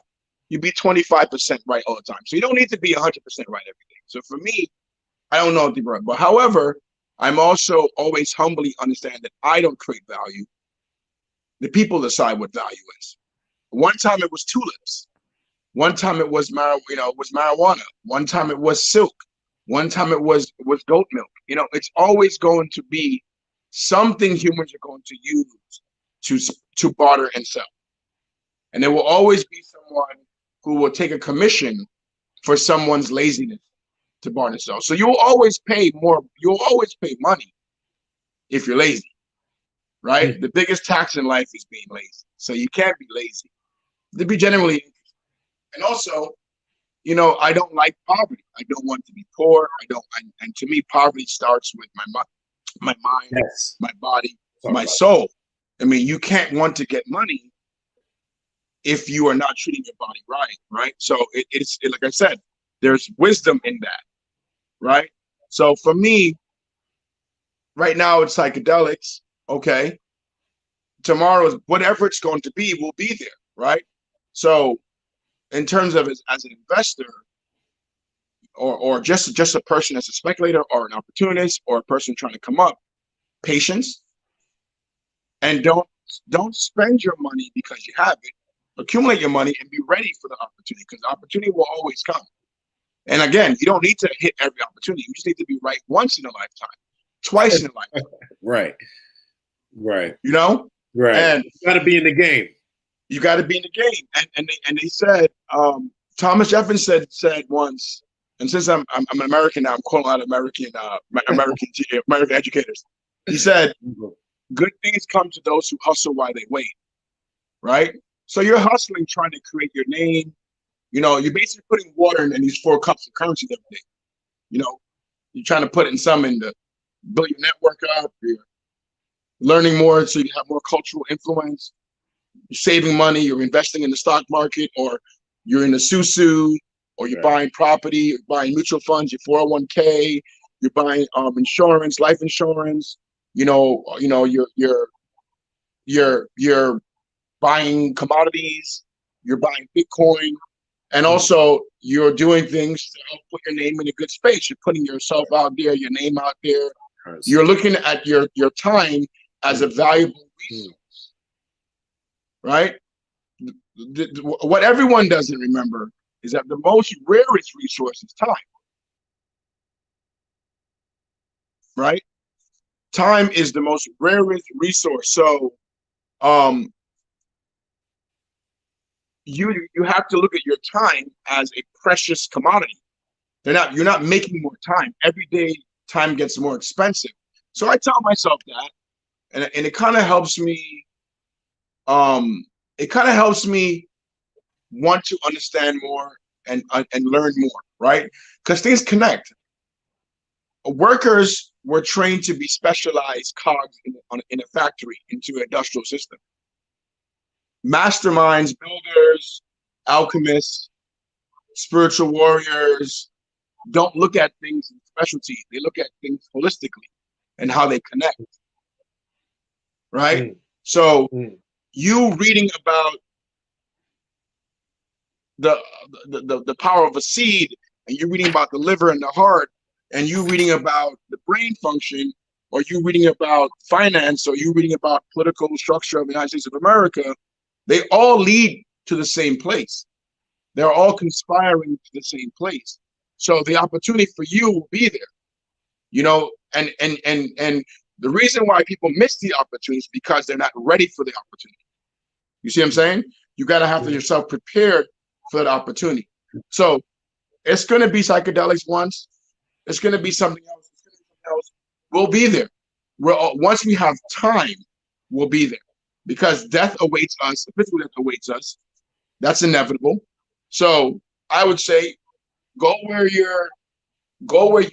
you'd be 25% right all the time. So you don't need to be 100% right every day. So for me, I don't know the right, but however, I'm also always humbly understand that I don't create value. The people decide what value is. One time it was tulips. One time it was marijuana. One time it was silk. One time it was goat milk. It's always going to be something humans are going to use to barter and sell. And there will always be someone who will take a commission for someone's laziness to barter and sell. So you'll always pay more. You'll always pay money if you're lazy, right? The biggest tax in life is being lazy. So you can't be lazy. To be genuinely interested. And also, I don't like poverty. I don't want to be poor. And to me, poverty starts with my mind, Yes. my body, my soul. I mean, you can't want to get money if you are not treating your body right? So it's like I said, there's wisdom in that, right? So for me, right now it's psychedelics, okay? Tomorrow, whatever it's going to be, will be there, right? So in terms of as an investor, or just a person as a speculator or an opportunist or a person trying to come up, patience, and don't spend your money because you have it. Accumulate your money and be ready for the opportunity, because the opportunity will always come. And again, you don't need to hit every opportunity. You just need to be right once in a lifetime, twice in a lifetime. Right. Right. And you got to be in the game. You got to be in the game. And they said, Thomas Jefferson said once, and since I'm an American now, I'm calling out American educators. He said, good things come to those who hustle while they wait, right? So you're hustling, trying to create your name. You're basically putting water in these 4 cups of currency every day. You're trying to put in some in to build your network up. You're learning more so you have more cultural influence. You're saving money. You're investing in the stock market, or you're in the susu, or you're buying property. You're buying mutual funds. Your 401k. You're buying insurance, life insurance. You're buying commodities. You're buying Bitcoin. And also, you're doing things to help put your name in a good space. You're putting yourself out there, your name out there. You're looking at your time as a valuable resource, right? What everyone doesn't remember is that the most rarest resource is time, right? Time is the most rarest resource. So, you have to look at your time as a precious commodity. You're not making more time. Every day time gets more expensive. So I tell myself that, and it kind of helps me want to understand more and learn more, right? Because things connect. Workers were trained to be specialized cogs in a factory, into an industrial system. Masterminds, builders, alchemists, spiritual warriors don't look at things in specialty. They look at things holistically and how they connect, right? So you reading about the power of a seed, and you reading about the liver and the heart, and you reading about the brain function, or you reading about finance, or you reading about political structure of the United States of America, they all lead to the same place. They're all conspiring to the same place. So the opportunity for you will be there, and The reason why people miss the opportunity is because they're not ready for the opportunity. You see what I'm saying? You got to have yourself prepared for that opportunity. So it's going to be psychedelics once. It's going to be something else. It's going to be something else. We'll be there. Once we have time, we'll be there. Because death awaits us. Physical death awaits us. That's inevitable. So I would say go where you feel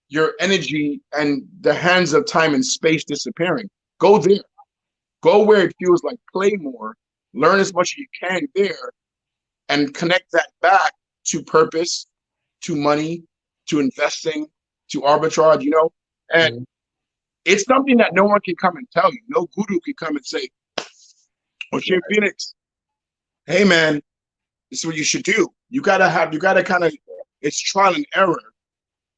your energy and the hands of time and space disappearing. Go there. Go where it feels like play more. Learn as much as you can there and connect that back to purpose, to money, to investing, to arbitrage, you know? And it's something that no one can come and tell you. No guru can come and say, Oshim Phoenix, hey man, this is what you should do. You gotta kind of, it's trial and error.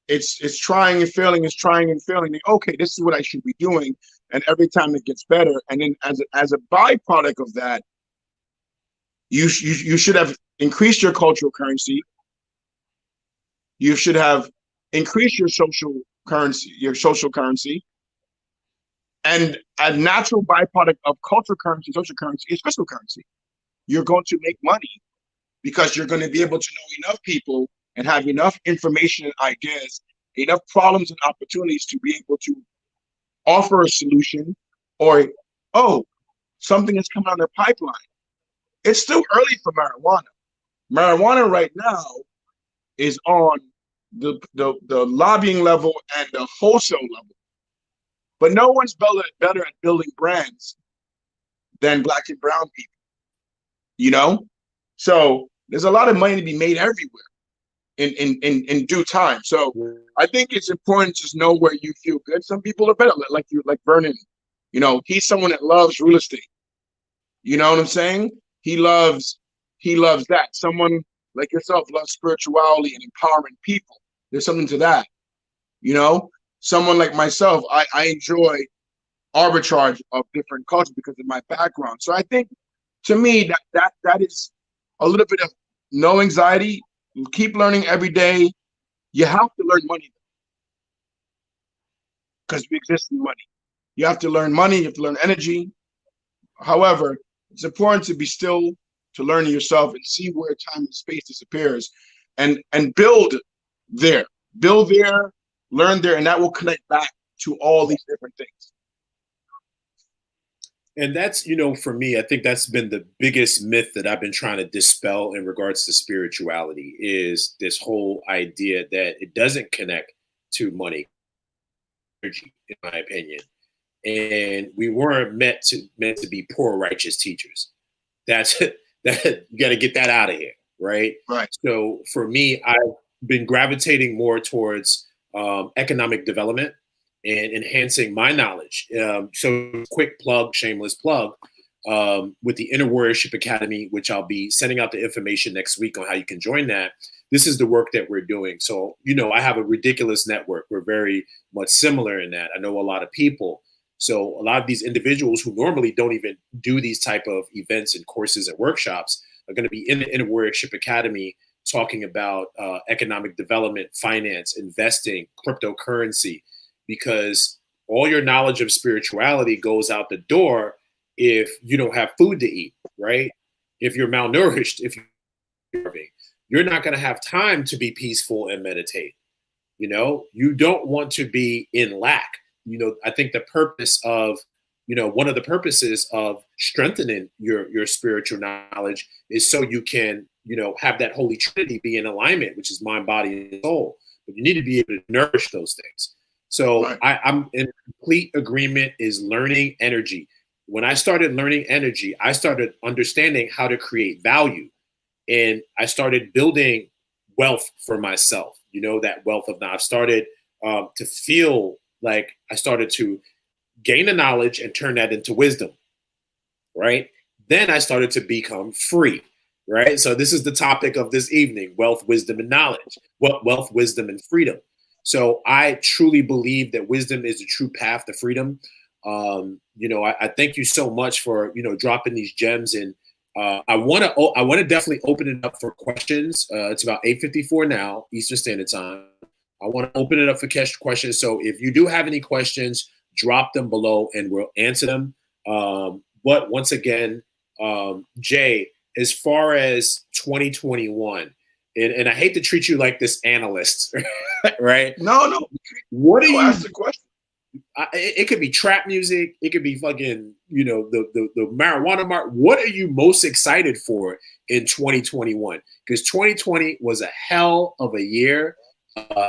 It's trying and failing, it's trying and failing. Okay, this is what I should be doing. And every time it gets better. And then as a byproduct of that, you should have increased your cultural currency. You should have increased your social currency. And a natural byproduct of cultural currency, social currency is fiscal currency. You're going to make money because you're going to be able to know enough people and have enough information and ideas, enough problems and opportunities to be able to offer a solution, or, oh, something is coming on their pipeline. It's still early for marijuana. Marijuana right now is on the lobbying level and the wholesale level. But no one's better at building brands than Black and brown people, you know? So there's a lot of money to be made everywhere in due time. So I think it's important to just know where you feel good. Some people are better, like Vernon. You know, he's someone that loves real estate. You know what I'm saying? He loves that. Someone like yourself loves spirituality and empowering people. There's something to that, you know? Someone like myself, I enjoy arbitrage of different cultures because of my background. So I think, to me, that is a little bit of no anxiety. Keep learning every day. You have to learn money because we exist in money. You have to learn money. You have to learn energy. However, it's important to be still, to learn yourself and see where time and space disappears, and build there. Build there. Learn there, and that will connect back to all these different things. And that's, you know, for me, I think that's been the biggest myth that I've been trying to dispel in regards to spirituality, is this whole idea that it doesn't connect to money, energy, in my opinion. And we weren't meant to be poor, righteous teachers. That you got to get that out of here, right? Right. So for me, I've been gravitating more towards economic development and enhancing my knowledge. So quick plug, shameless plug, with the Inner Warriorship Academy, which I'll be sending out the information next week on how you can join that. This is the work that we're doing. So, you know, I have a ridiculous network. We're very much similar in that. I know a lot of people. So a lot of these individuals who normally don't even do these type of events and courses and workshops are going to be in the Inner Warriorship Academy talking about economic development, finance, investing, cryptocurrency, because all your knowledge of spirituality goes out the door if you don't have food to eat, right? If you're malnourished, if you're starving, you're not going to have time to be peaceful and meditate. You know, you don't want to be in lack. You know, I think the purpose of, you know, one of the purposes of strengthening your spiritual knowledge is so you can, you know, have that Holy Trinity be in alignment, which is mind, body, and soul. But you need to be able to nourish those things. So right. I'm in complete agreement is learning energy. When I started learning energy, I started understanding how to create value. And I started building wealth for myself, you know, that wealth of now. I've started to feel like I started to gain the knowledge and turn that into wisdom, right? Then I started to become free, right? So this is the topic of this evening: wealth, wisdom, and knowledge. Wealth, wisdom, and freedom. So I truly believe that wisdom is the true path to freedom. You know, I thank you so much for, you know, dropping these gems. And I want to definitely open it up for questions. It's about 8:54 now, Eastern Standard Time. I want to open it up for questions. So if you do have any questions, drop them below and we'll answer them. But once again, Jey, as far as 2021, and I hate to treat you like this analyst, right? No. What are you? Ask the question. It could be trap music. It could be fucking, the marijuana market. What are you most excited for in 2021? Because 2020 was a hell of a year.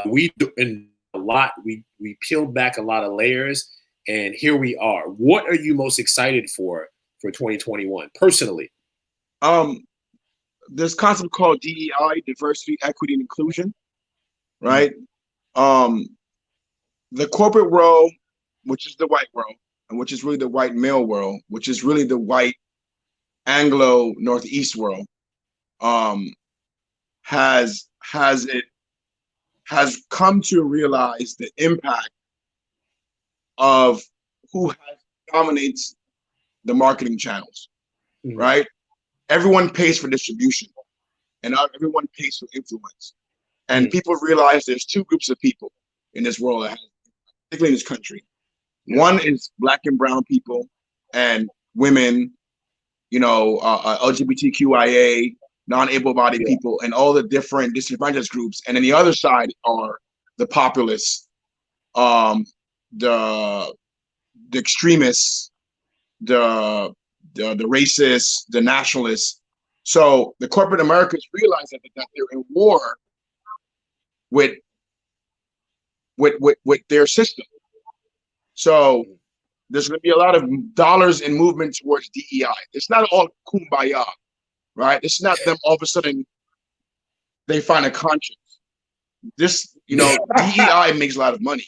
We did a lot. We peeled back a lot of layers, and here we are. What are you most excited for 2021 personally? This concept called DEI, diversity, equity, and inclusion, right? The corporate world, which is the white world, and which is really the white male world, which is really the white Anglo Northeast world, has come to realize the impact of who dominates the marketing channels, right? Everyone pays for distribution, and everyone pays for influence. And people realize there's two groups of people in this world, particularly in this country. One is Black and brown people and women, LGBTQIA, non-able-bodied people, and all the different disadvantaged groups. And then the other side are the populists, the extremists, the racists, the nationalists. So the corporate Americans realize that they're in war with their system. So there's going to be a lot of dollars in movement towards DEI. It's not all kumbaya, right? It's not them all of a sudden they find a conscience. This, DEI makes a lot of money.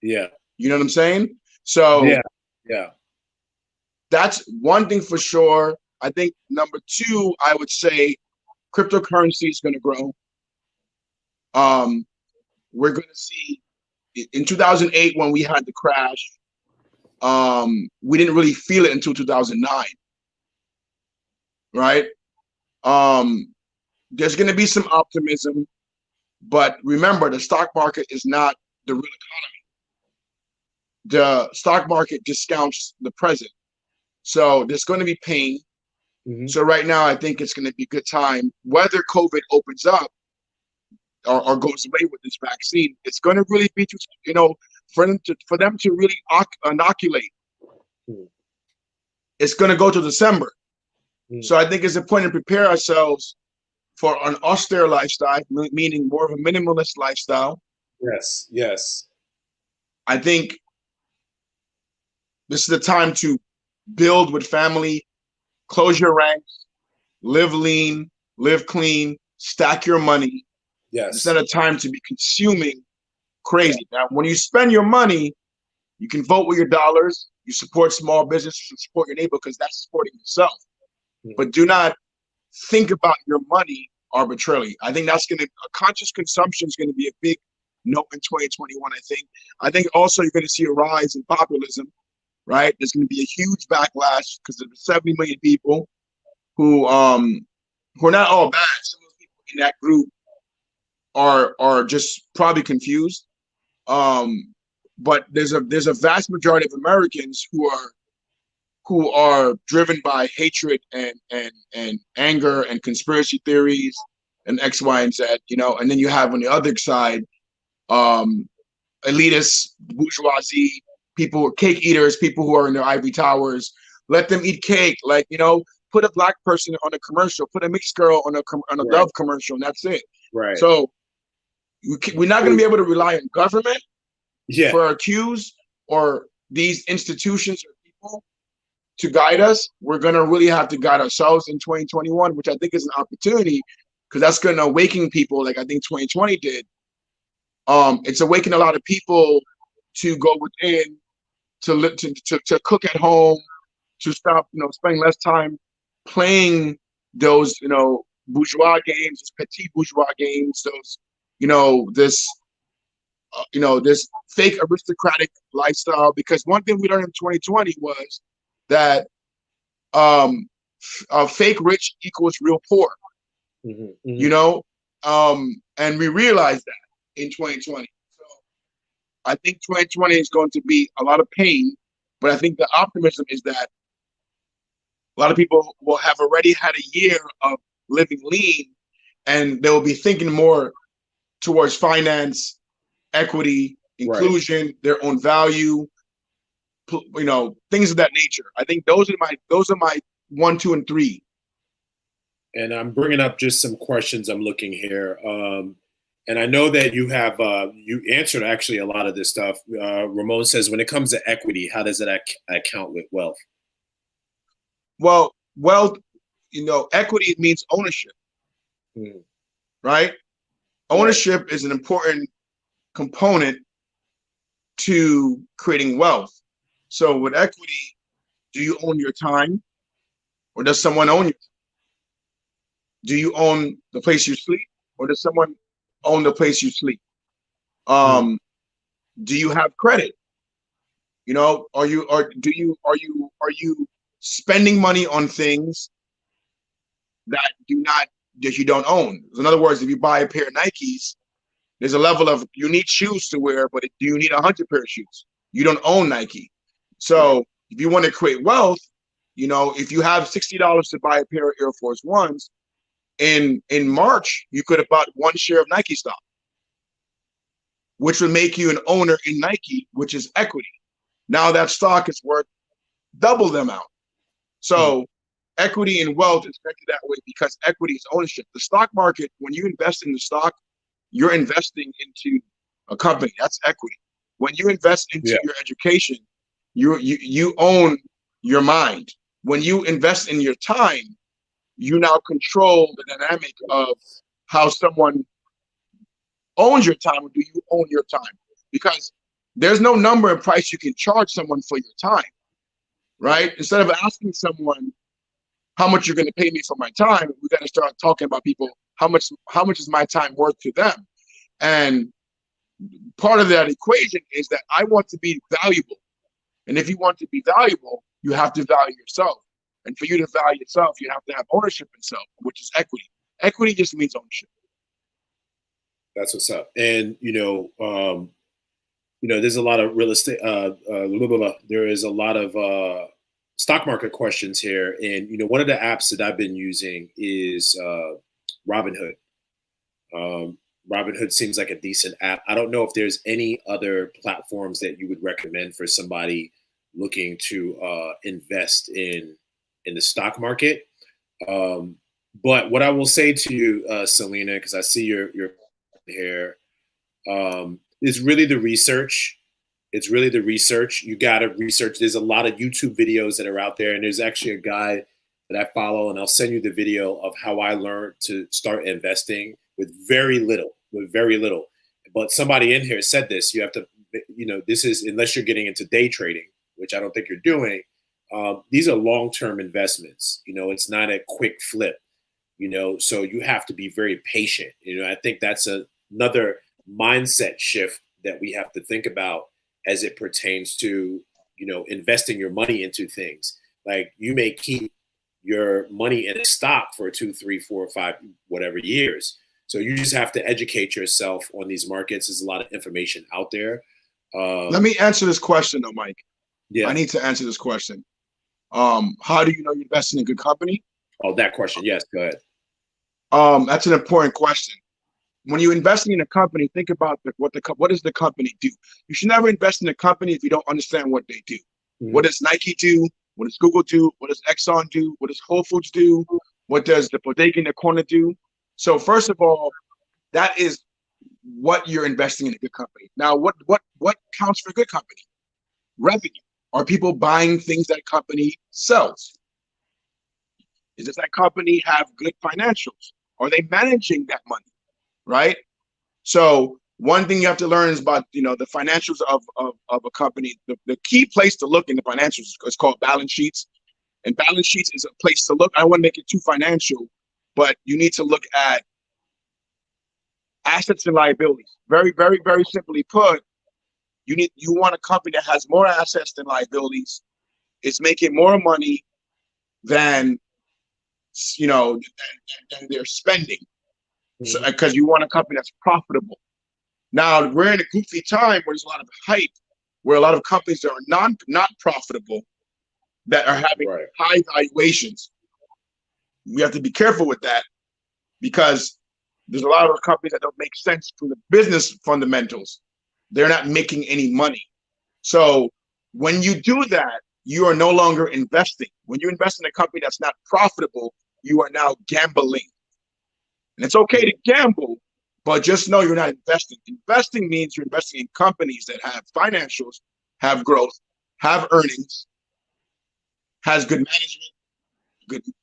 Yeah. You know what I'm saying? So yeah. That's one thing for sure. I think number two, I would say cryptocurrency is going to grow. We're going to see in 2008 when we had the crash, we didn't really feel it until 2009, right? There's going to be some optimism, but remember, the stock market is not the real economy. The stock market discounts the present. So there's going to be pain. So right now, I think it's going to be a good time. Whether COVID opens up or goes away with this vaccine, it's going to really be, for them to really inoculate. It's going to go to December. So I think it's important to prepare ourselves for an austere lifestyle, meaning more of a minimalist lifestyle. Yes. I think this is the time to build with family, close your ranks, live lean, live clean, stack your money. Yes. It's not a time to be consuming crazy. Now, when you spend your money, you can vote with your dollars. You support small business, you support your neighbor because that's supporting yourself. But do not think about your money arbitrarily. I think conscious consumption is going to be a big no in 2021, I think also you're going to see a rise in populism, right? There's going to be a huge backlash because of the 70 million people who are not all bad. Some of the people in that group are just probably confused. But there's a vast majority of Americans who are driven by hatred and anger and conspiracy theories and X, Y, and Z, and then you have on the other side, elitists, bourgeoisie, people, cake eaters, people who are in their ivory towers. Let them eat cake. Put a Black person on a commercial, put a mixed girl on a Dove commercial, and that's it. Right. So we're not going to be able to rely on government for our cues or these institutions or people to guide us. We're going to really have to guide ourselves in 2021, which I think is an opportunity because that's going to awaken people like I think 2020 did. It's awakened a lot of people to go within, to cook at home, to stop, spending less time playing those, bourgeois games, those petit bourgeois games, those, this fake aristocratic lifestyle. Because one thing we learned in 2020 was that fake rich equals real poor. And we realized that. in 2020. So I think 2020 is going to be a lot of pain, but I think the optimism is that a lot of people will have already had a year of living lean, and they will be thinking more towards finance, equity, inclusion, their own value, you know, things of that nature. I think those are my 1, 2, and 3. And I'm bringing up just some questions I'm looking here. And I know that you have, you answered actually a lot of this stuff. Ramon says, when it comes to equity, how does it account with wealth? Well, wealth, you know, equity means ownership, right? Ownership is an important component to creating wealth. So with equity, do you own your time, or does someone own you? Do you own the place you sleep, or does someone own the place you sleep? Do you have credit? You know, are you spending money on things that you don't own? In other words, if you buy a pair of Nikes, there's a level of, you need shoes to wear, but do you need 100 pair of shoes? You don't own Nike. So if you want to create wealth, you know, if you have $60 to buy a pair of Air Force Ones, in March, you could have bought 1 share of Nike stock, which would make you an owner in Nike, which is equity. Now that stock is worth double the amount. So equity and wealth is connected that way because equity is ownership. The stock market, when you invest in the stock, you're investing into a company. That's equity. When you invest into your education, you own your mind. When you invest in your time, you now control the dynamic of how someone owns your time, or do you own your time? Because there's no number and price you can charge someone for your time, right? Instead of asking someone how much you're going to pay me for my time, we got to start talking about people, how much is my time worth to them? And part of that equation is that I want to be valuable. And if you want to be valuable, you have to value yourself. And for you to value yourself, you have to have ownership in self, which is equity. Equity just means ownership. That's what's up. And, there's a lot of real estate, there is a lot of stock market questions here. And, one of the apps that I've been using is Robinhood. Robinhood seems like a decent app. I don't know if there's any other platforms that you would recommend for somebody looking to invest in the stock market. But what I will say to you, Selena, because I see your here, is really the research. It's really the research. You got to research. There's a lot of YouTube videos that are out there, and there's actually a guy that I follow, and I'll send you the video of how I learned to start investing with very little. But somebody in here said this. You have to, this is, unless you're getting into day trading, which I don't think you're doing. These are long-term investments. It's not a quick flip. So you have to be very patient. I think that's another mindset shift that we have to think about as it pertains to, investing your money into things. Like, you may keep your money in a stock for 2, 3, 4, 5, whatever years. So you just have to educate yourself on these markets. There's a lot of information out there. Let me answer this question though, Mike. Yeah. I need to answer this question. How do you know you're investing in a good company? Oh, that question. Yes, go ahead. That's an important question. When you're investing in a company, think about what does the company do? You should never invest in a company if you don't understand what they do. Mm-hmm. What does Nike do? What does Google do? What does Exxon do? What does Whole Foods do? What does the bodega in the corner do? So first of all, that is what you're investing in a good company. Now, what counts for a good company? Revenue. Are people buying things that company sells? Does that company have good financials? Are they managing that money? Right? So one thing you have to learn is about, the financials of a company. The key place to look in the financials is called balance sheets. And balance sheets is a place to look. I don't want to make it too financial, but you need to look at assets and liabilities. Very, very, very simply put, you want a company that has more assets than liabilities, is making more money than than they're spending. So, because you want a company that's profitable. Now we're in a goofy time where there's a lot of hype, where a lot of companies that are not profitable, that are having high valuations. We have to be careful with that, because there's a lot of companies that don't make sense from the business fundamentals. They're not making any money. So when you do that, you are no longer investing. When you invest in a company that's not profitable, you are now gambling. And it's okay to gamble, but just know you're not investing. Investing means you're investing in companies that have financials, have growth, have earnings, has good management,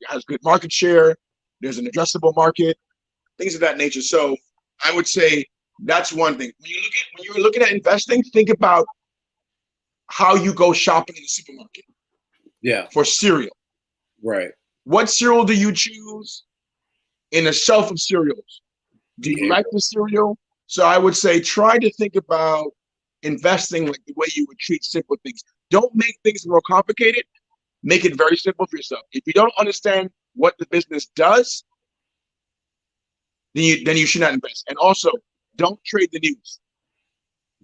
has good market share. There's an addressable market, things of that nature. So I would say that's one thing. When you're looking at investing, think about how you go shopping in the supermarket. Yeah. For cereal. Right. What cereal do you choose in a shelf of cereals? Do you like the cereal? So I would say try to think about investing like the way you would treat simple things. Don't make things more complicated. Make it very simple for yourself. If you don't understand what the business does, then you should not invest. And also, don't trade the news.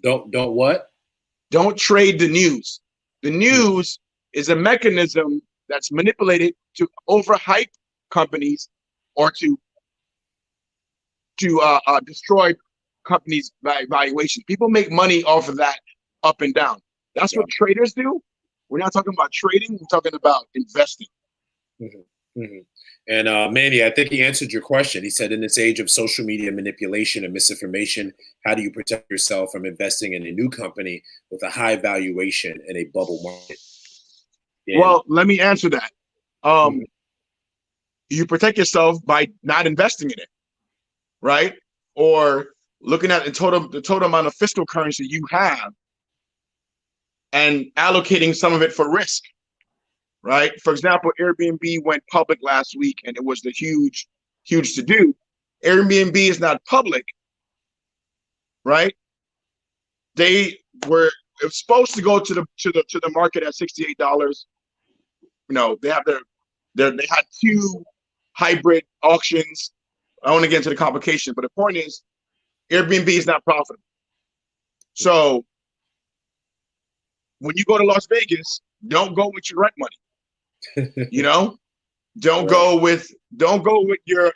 Don't what? Don't trade the news. The news is a mechanism that's manipulated to overhype companies or to destroy companies' valuation. People make money off of that up and down. That's what traders do. We're not talking about trading. We're talking about investing. And Manny, I think he answered your question. He said, in this age of social media manipulation and misinformation, how do you protect yourself from investing in a new company with a high valuation in a bubble market? Yeah. Well, let me answer that. You protect yourself by not investing in it, right? Or looking at the total amount of fiscal currency you have and allocating some of it for risk, right? For example, Airbnb went public last week, and it was the huge to do. Airbnb is not public, right? It was supposed to go to the market at $68. You know, they had two hybrid auctions. I don't want to get into the complication, but the point is, Airbnb is not profitable. So when you go to Las Vegas, don't go with your rent money. You know, don't go with your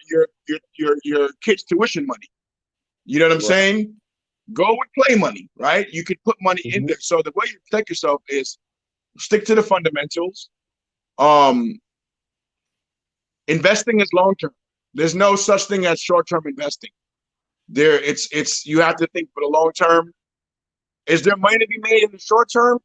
kids' tuition money. You know what I'm saying? Go with play money, right? You could put money in there. So the way you protect yourself is stick to the fundamentals. Investing is long term. There's no such thing as short term investing. You have to think for the long term. Is there money to be made in the short term?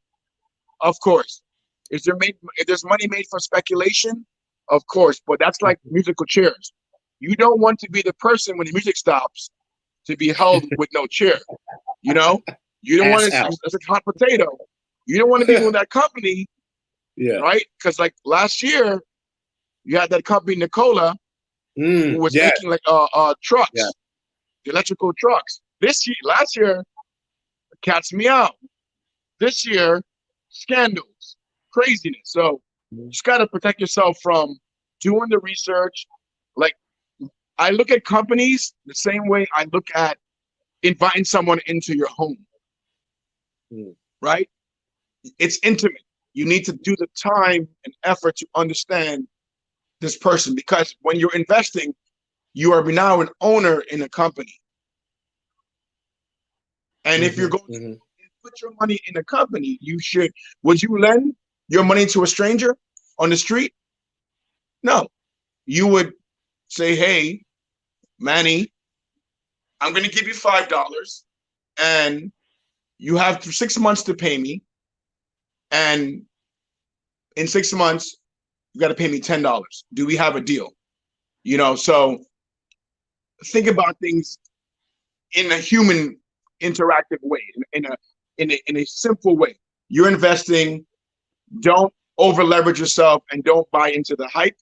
Of course. If there's money made for speculation? Of course, but that's like musical chairs. You don't want to be the person when the music stops to be held with no chair. You know, you don't want to. It's a hot potato. You don't want to be with that company, right? Because like last year, you had that company Nikola, who was making like trucks, electrical trucks. Last year, cats meow. This year, scandals, craziness. So you just got to protect yourself from doing the research. Like, I look at companies the same way I look at inviting someone into your home, right? It's intimate. You need to do the time and effort to understand this person, because when you're investing, you are now an owner in a company. And if you're going to put your money in a company, would you lend your money to a stranger on the street? No. You would say, hey, Manny, I'm going to give you $5 and you have 6 months to pay me. And in 6 months, you got to pay me $10. Do we have a deal? You know, so think about things in a human interactive way, in a simple way. You're investing. Don't over leverage yourself and don't buy into the hype.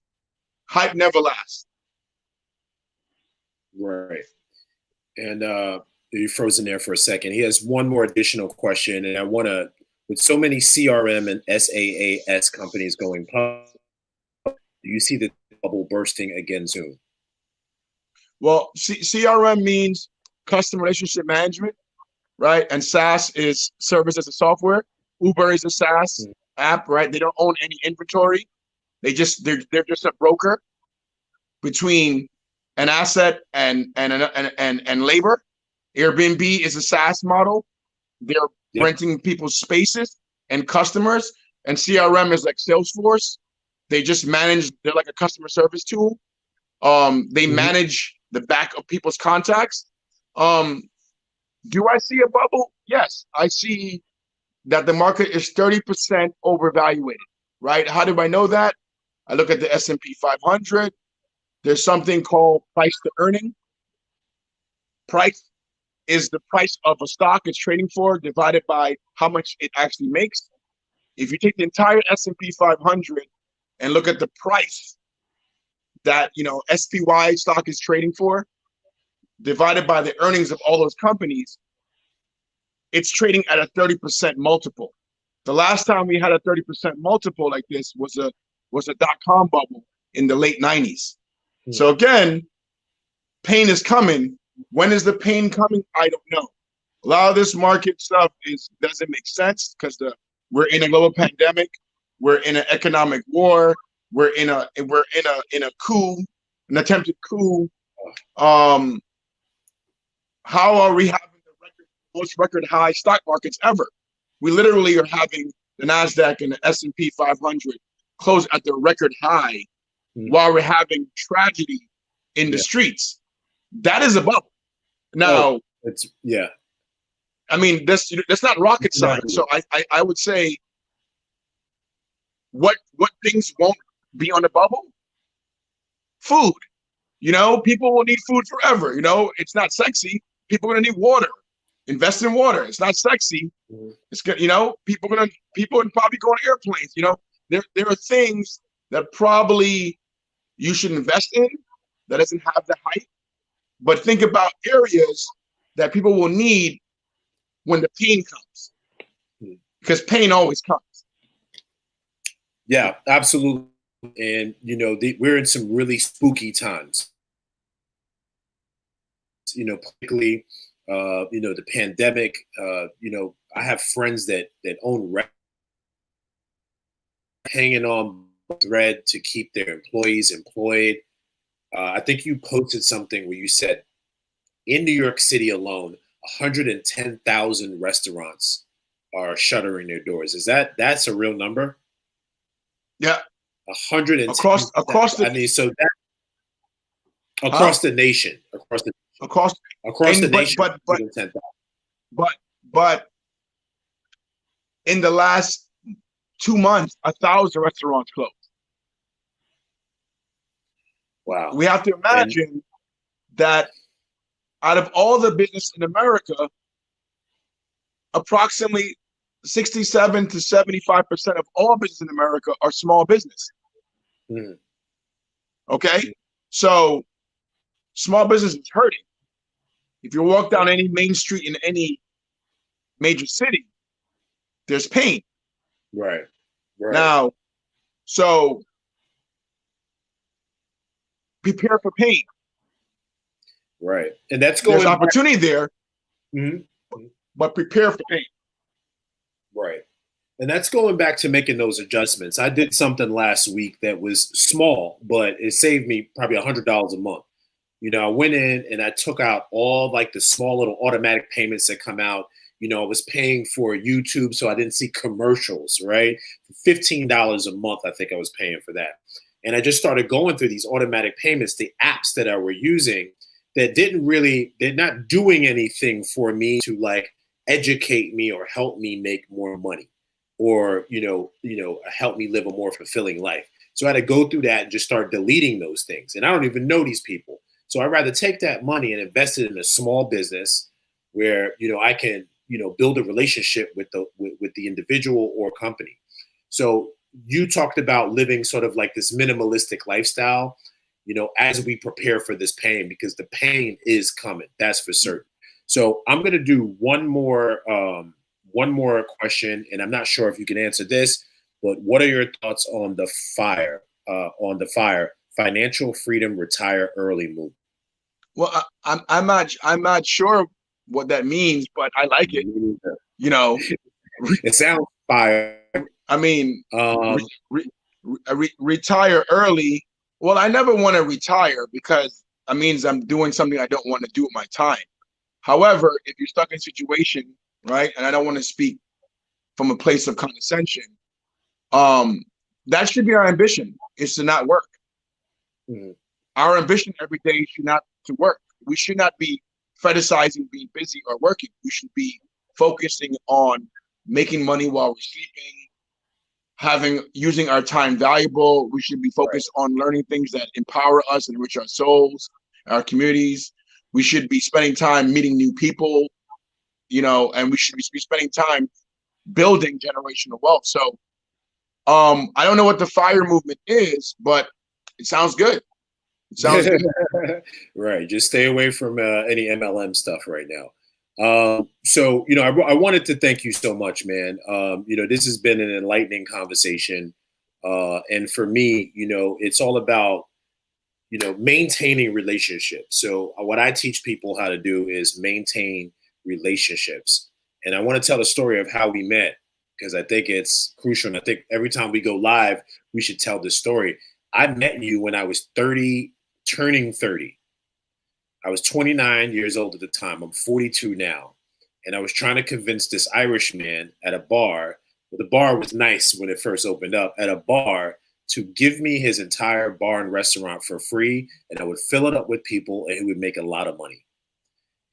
Hype never lasts. Right. And you're frozen there for a second. He has one more additional question, and I want to, with so many CRM and SaaS companies going public, do you see the bubble bursting again soon? Well, CRM means customer relationship management. right? And SaaS is service as a software. Uber is a SaaS app, right? They don't own any inventory. They're just a broker between an asset and labor. Airbnb is a SaaS model. They're renting people's spaces and customers, and CRM is like Salesforce. They just manage, they're like a customer service tool. They manage the back of people's contacts. Do I see a bubble? Yes, I see that the market is 30% overvaluated, right? How do I know that? I look at the S&P 500. There's something called price to earning. Price is the price of a stock it's trading for divided by how much it actually makes. If you take the entire S&P 500 and look at the price that, you know, SPY stock is trading for, divided by the earnings of all those companies, it's trading at a 30% multiple. The last time we had a 30% multiple like this was a dot-com bubble in the late 90s. So again, pain is coming. When is the pain coming? I don't know. A lot of this market stuff doesn't make sense because we're in a global pandemic, we're in an economic war, we're in a coup, an attempted coup. How are we having the most record high stock markets ever? We literally are having the Nasdaq and the S&P 500 close at the record high while we're having tragedy in the streets. That is a bubble. Now, I mean, that's not rocket science. So I would say, what things won't be on the bubble? Food. You know, people will need food forever. You know, it's not sexy. People are gonna need water. Invest in water. It's not sexy. It's good. You know, people would probably go on airplanes. You know, there are things that probably you should invest in that doesn't have the hype. But think about areas that people will need when the pain comes, because pain always comes. Yeah, absolutely. And, you know, we're in some really spooky times. You know, particularly, you know, the pandemic. You know, I have friends that own hanging on thread to keep their employees employed. I think you posted something where you said in New York City alone, 110,000 restaurants are shuttering their doors. That's a real number? Yeah. 110 across the, I mean, so that across the nation, across the nation, but in the last 2 months, 1,000 restaurants closed. Wow. We have to imagine that out of all the business in America, approximately 67 to 75% of all business in America are small business. Okay? So small business is hurting. If you walk down any main street in any major city, there's pain. Right. Now, so prepare for pain. Right. And that's going. There's opportunity there, but prepare for pain. Right. And that's going back to making those adjustments. I did something last week that was small, but it saved me probably $100 a month. You know, I went in and I took out all like the small little automatic payments that come out. You know, I was paying for YouTube, so I didn't see commercials, right? $15 a month, I think I was paying for that. And I just started going through these automatic payments, the apps that I were using that they're not doing anything for me to like educate me or help me make more money or, you know, help me live a more fulfilling life. So I had to go through that and just start deleting those things. And I don't even know these people. So I'd rather take that money and invest it in a small business where, you know, I can, you know, build a relationship with the individual or company. So you talked about living sort of like this minimalistic lifestyle, you know, as we prepare for this pain, because the pain is coming. That's for certain. So I'm going to do one more question, and I'm not sure if you can answer this, but what are your thoughts on the financial freedom, retire early movement? Well, I'm not sure what that means, but I like it. You know, It sounds fire. I mean, Um, retire early. Well, I never want to retire because that means I'm doing something I don't want to do with my time. However, if you're stuck in a situation, right, and I don't want to speak from a place of condescension, that should be our ambition, is to not work. mhm. Our ambition every day should not to work. We should not be fetishizing being busy or working. We should be focusing on making money while we're sleeping, using our time valuable. We should be focused on learning things that empower us and enrich our souls, our communities. We should be spending time meeting new people, and we should be spending time building generational wealth. So I don't know what the FIRE movement is, but it sounds good. It sounds good. Right. Just stay away from any MLM stuff right now. So, I wanted to thank you so much, man. This has been an enlightening conversation. And for me, it's all about, maintaining relationships. So what I teach people how to do is maintain relationships. And I want to tell the story of how we met, because I think it's crucial. And I think every time we go live, we should tell this story. I met you when I was 30, turning 30. I was 29 years old at the time. I'm 42 now. And I was trying to convince this Irish man at a bar, well, the bar was nice when it first opened up, at a bar, to give me his entire bar and restaurant for free. And I would fill it up with people and he would make a lot of money.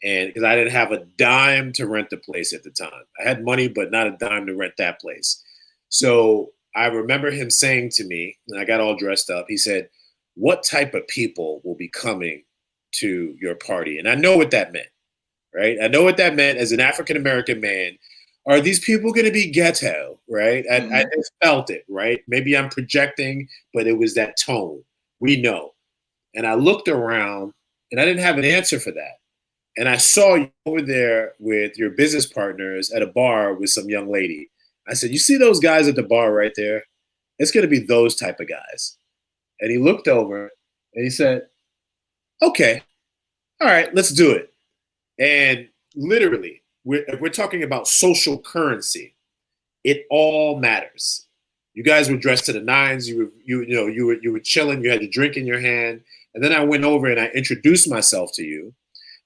And because I didn't have a dime to rent the place at the time. I had money, but not a dime to rent that place. So I remember him saying to me, and I got all dressed up, he said, "What type of people will be coming to your party?" And I know what that meant, right? I know what that meant as an African-American man. Are these people going to be ghetto, right? I just felt it, right? Maybe I'm projecting, but it was that tone. We know. And I looked around and I didn't have an answer for that. And I saw you over there with your business partners at a bar with some young lady. I said, "You see those guys at the bar right there? It's going to be those type of guys." And he looked over and he said, "Okay, all right, let's do it." And literally, we're talking about social currency. It all matters. You guys were dressed to the nines. You were chilling. You had your drink in your hand. And then I went over and I introduced myself to you.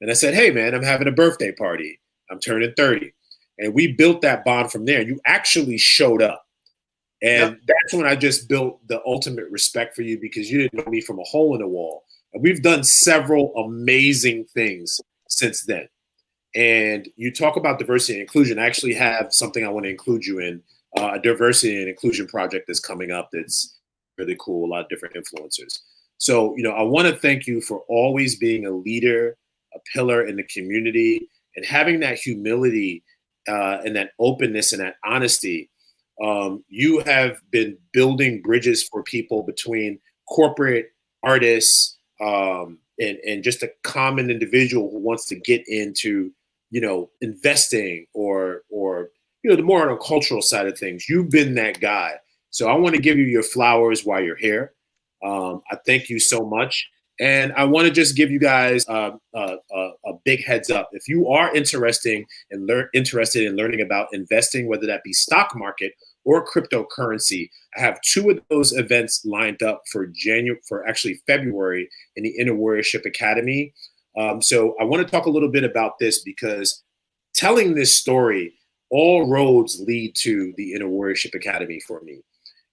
And I said, "Hey, man, I'm having a birthday party. I'm turning 30. And we built that bond from there. You actually showed up. And that's when I just built the ultimate respect for you, because you didn't know me from a hole in the wall. And we've done several amazing things since then. And you talk about diversity and inclusion. I actually have something I want to include you in, a diversity and inclusion project that's coming up that's really cool, a lot of different influencers. So, I want to thank you for always being a leader, a pillar in the community, and having that humility and that openness and that honesty. You have been building bridges for people between corporate artists and just a common individual who wants to get into, investing or the more on a cultural side of things. You've been that guy. So I want to give you your flowers while you're here. I thank you so much. And I want to just give you guys a big heads up. If you are interested in learning about investing, whether that be stock market or cryptocurrency, I have 2 of those events lined up for February in the Inner Warriorship Academy. So I want to talk a little bit about this, because telling this story, all roads lead to the Inner Warriorship Academy for me.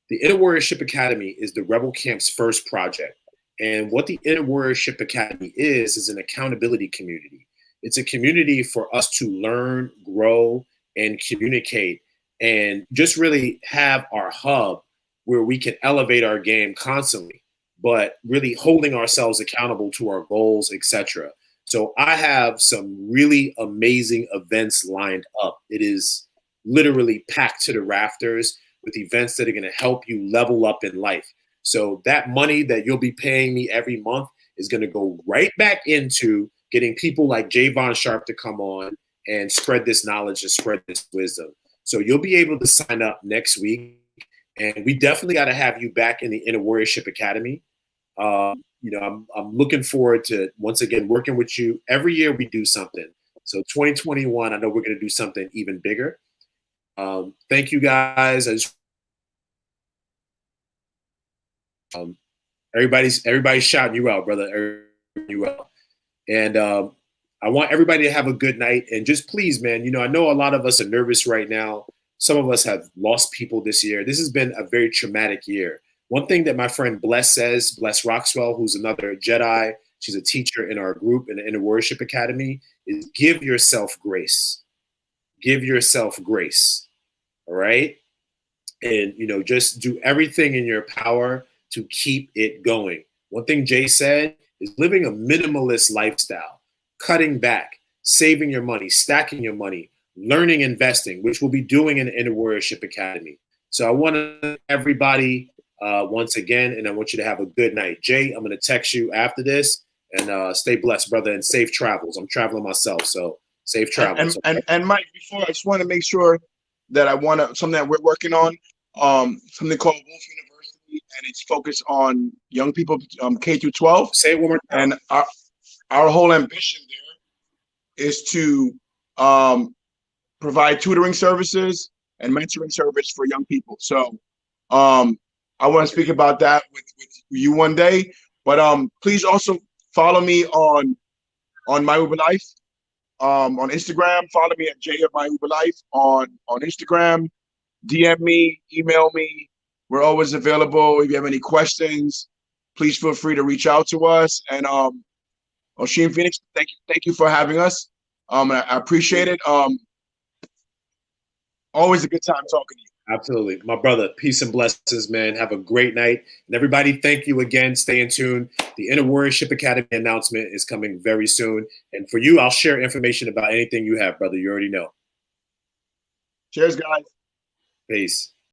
The Inner Warriorship Academy is the Rebel Camp's first project. And what the Inner Warriorship Academy is an accountability community. It's a community for us to learn, grow, and communicate, and just really have our hub where we can elevate our game constantly, but really holding ourselves accountable to our goals, etc. So I have some really amazing events lined up. It is literally packed to the rafters with events that are going to help you level up in life. So that money that you'll be paying me every month is going to go right back into getting people like Jey Van-Sharp to come on and spread this knowledge and spread this wisdom. So you'll be able to sign up next week. And we definitely got to have you back in the Inner Warriorship Academy. I'm looking forward to, once again, working with you. Every year we do something. So 2021, I know we're going to do something even bigger. Thank you guys. Everybody's shouting you out, brother. You out. And I want everybody to have a good night. And just please, man, I know a lot of us are nervous right now. Some of us have lost people this year. This has been a very traumatic year. One thing that my friend Bless says, Bless Roxwell, who's another Jedi, she's a teacher in our group in the Inner Warriorship Academy, is give yourself grace. Give yourself grace. All right? And, just do everything in your power to keep it going. One thing Jay said is living a minimalist lifestyle, cutting back, saving your money, stacking your money, learning investing, which we'll be doing in the Inner Warriorship Academy. So I want to thank everybody once again, and I want you to have a good night. Jay, I'm going to text you after this, and stay blessed, brother, and safe travels. I'm traveling myself, so safe travels. And Mike, before I just want to make sure that something that we're working on, something called Wolf University, and it's focused on young people, K through 12. Say it one more time. And our whole ambition there is to provide tutoring services and mentoring service for young people. So I want to speak about that with you one day. But please also follow me on MyÜberLife. On Instagram, follow me at Jey of MyÜberLife on Instagram. DM me, email me. We're always available. If you have any questions, please feel free to reach out to us. And Oshim Phoenix, thank you for having us. I appreciate it. Always a good time talking to you. Absolutely. My brother, peace and blessings, man. Have a great night. And everybody, thank you again. Stay in tune. The Inner Warriorship Academy announcement is coming very soon. And for you, I'll share information about anything you have, brother. You already know. Cheers, guys. Peace.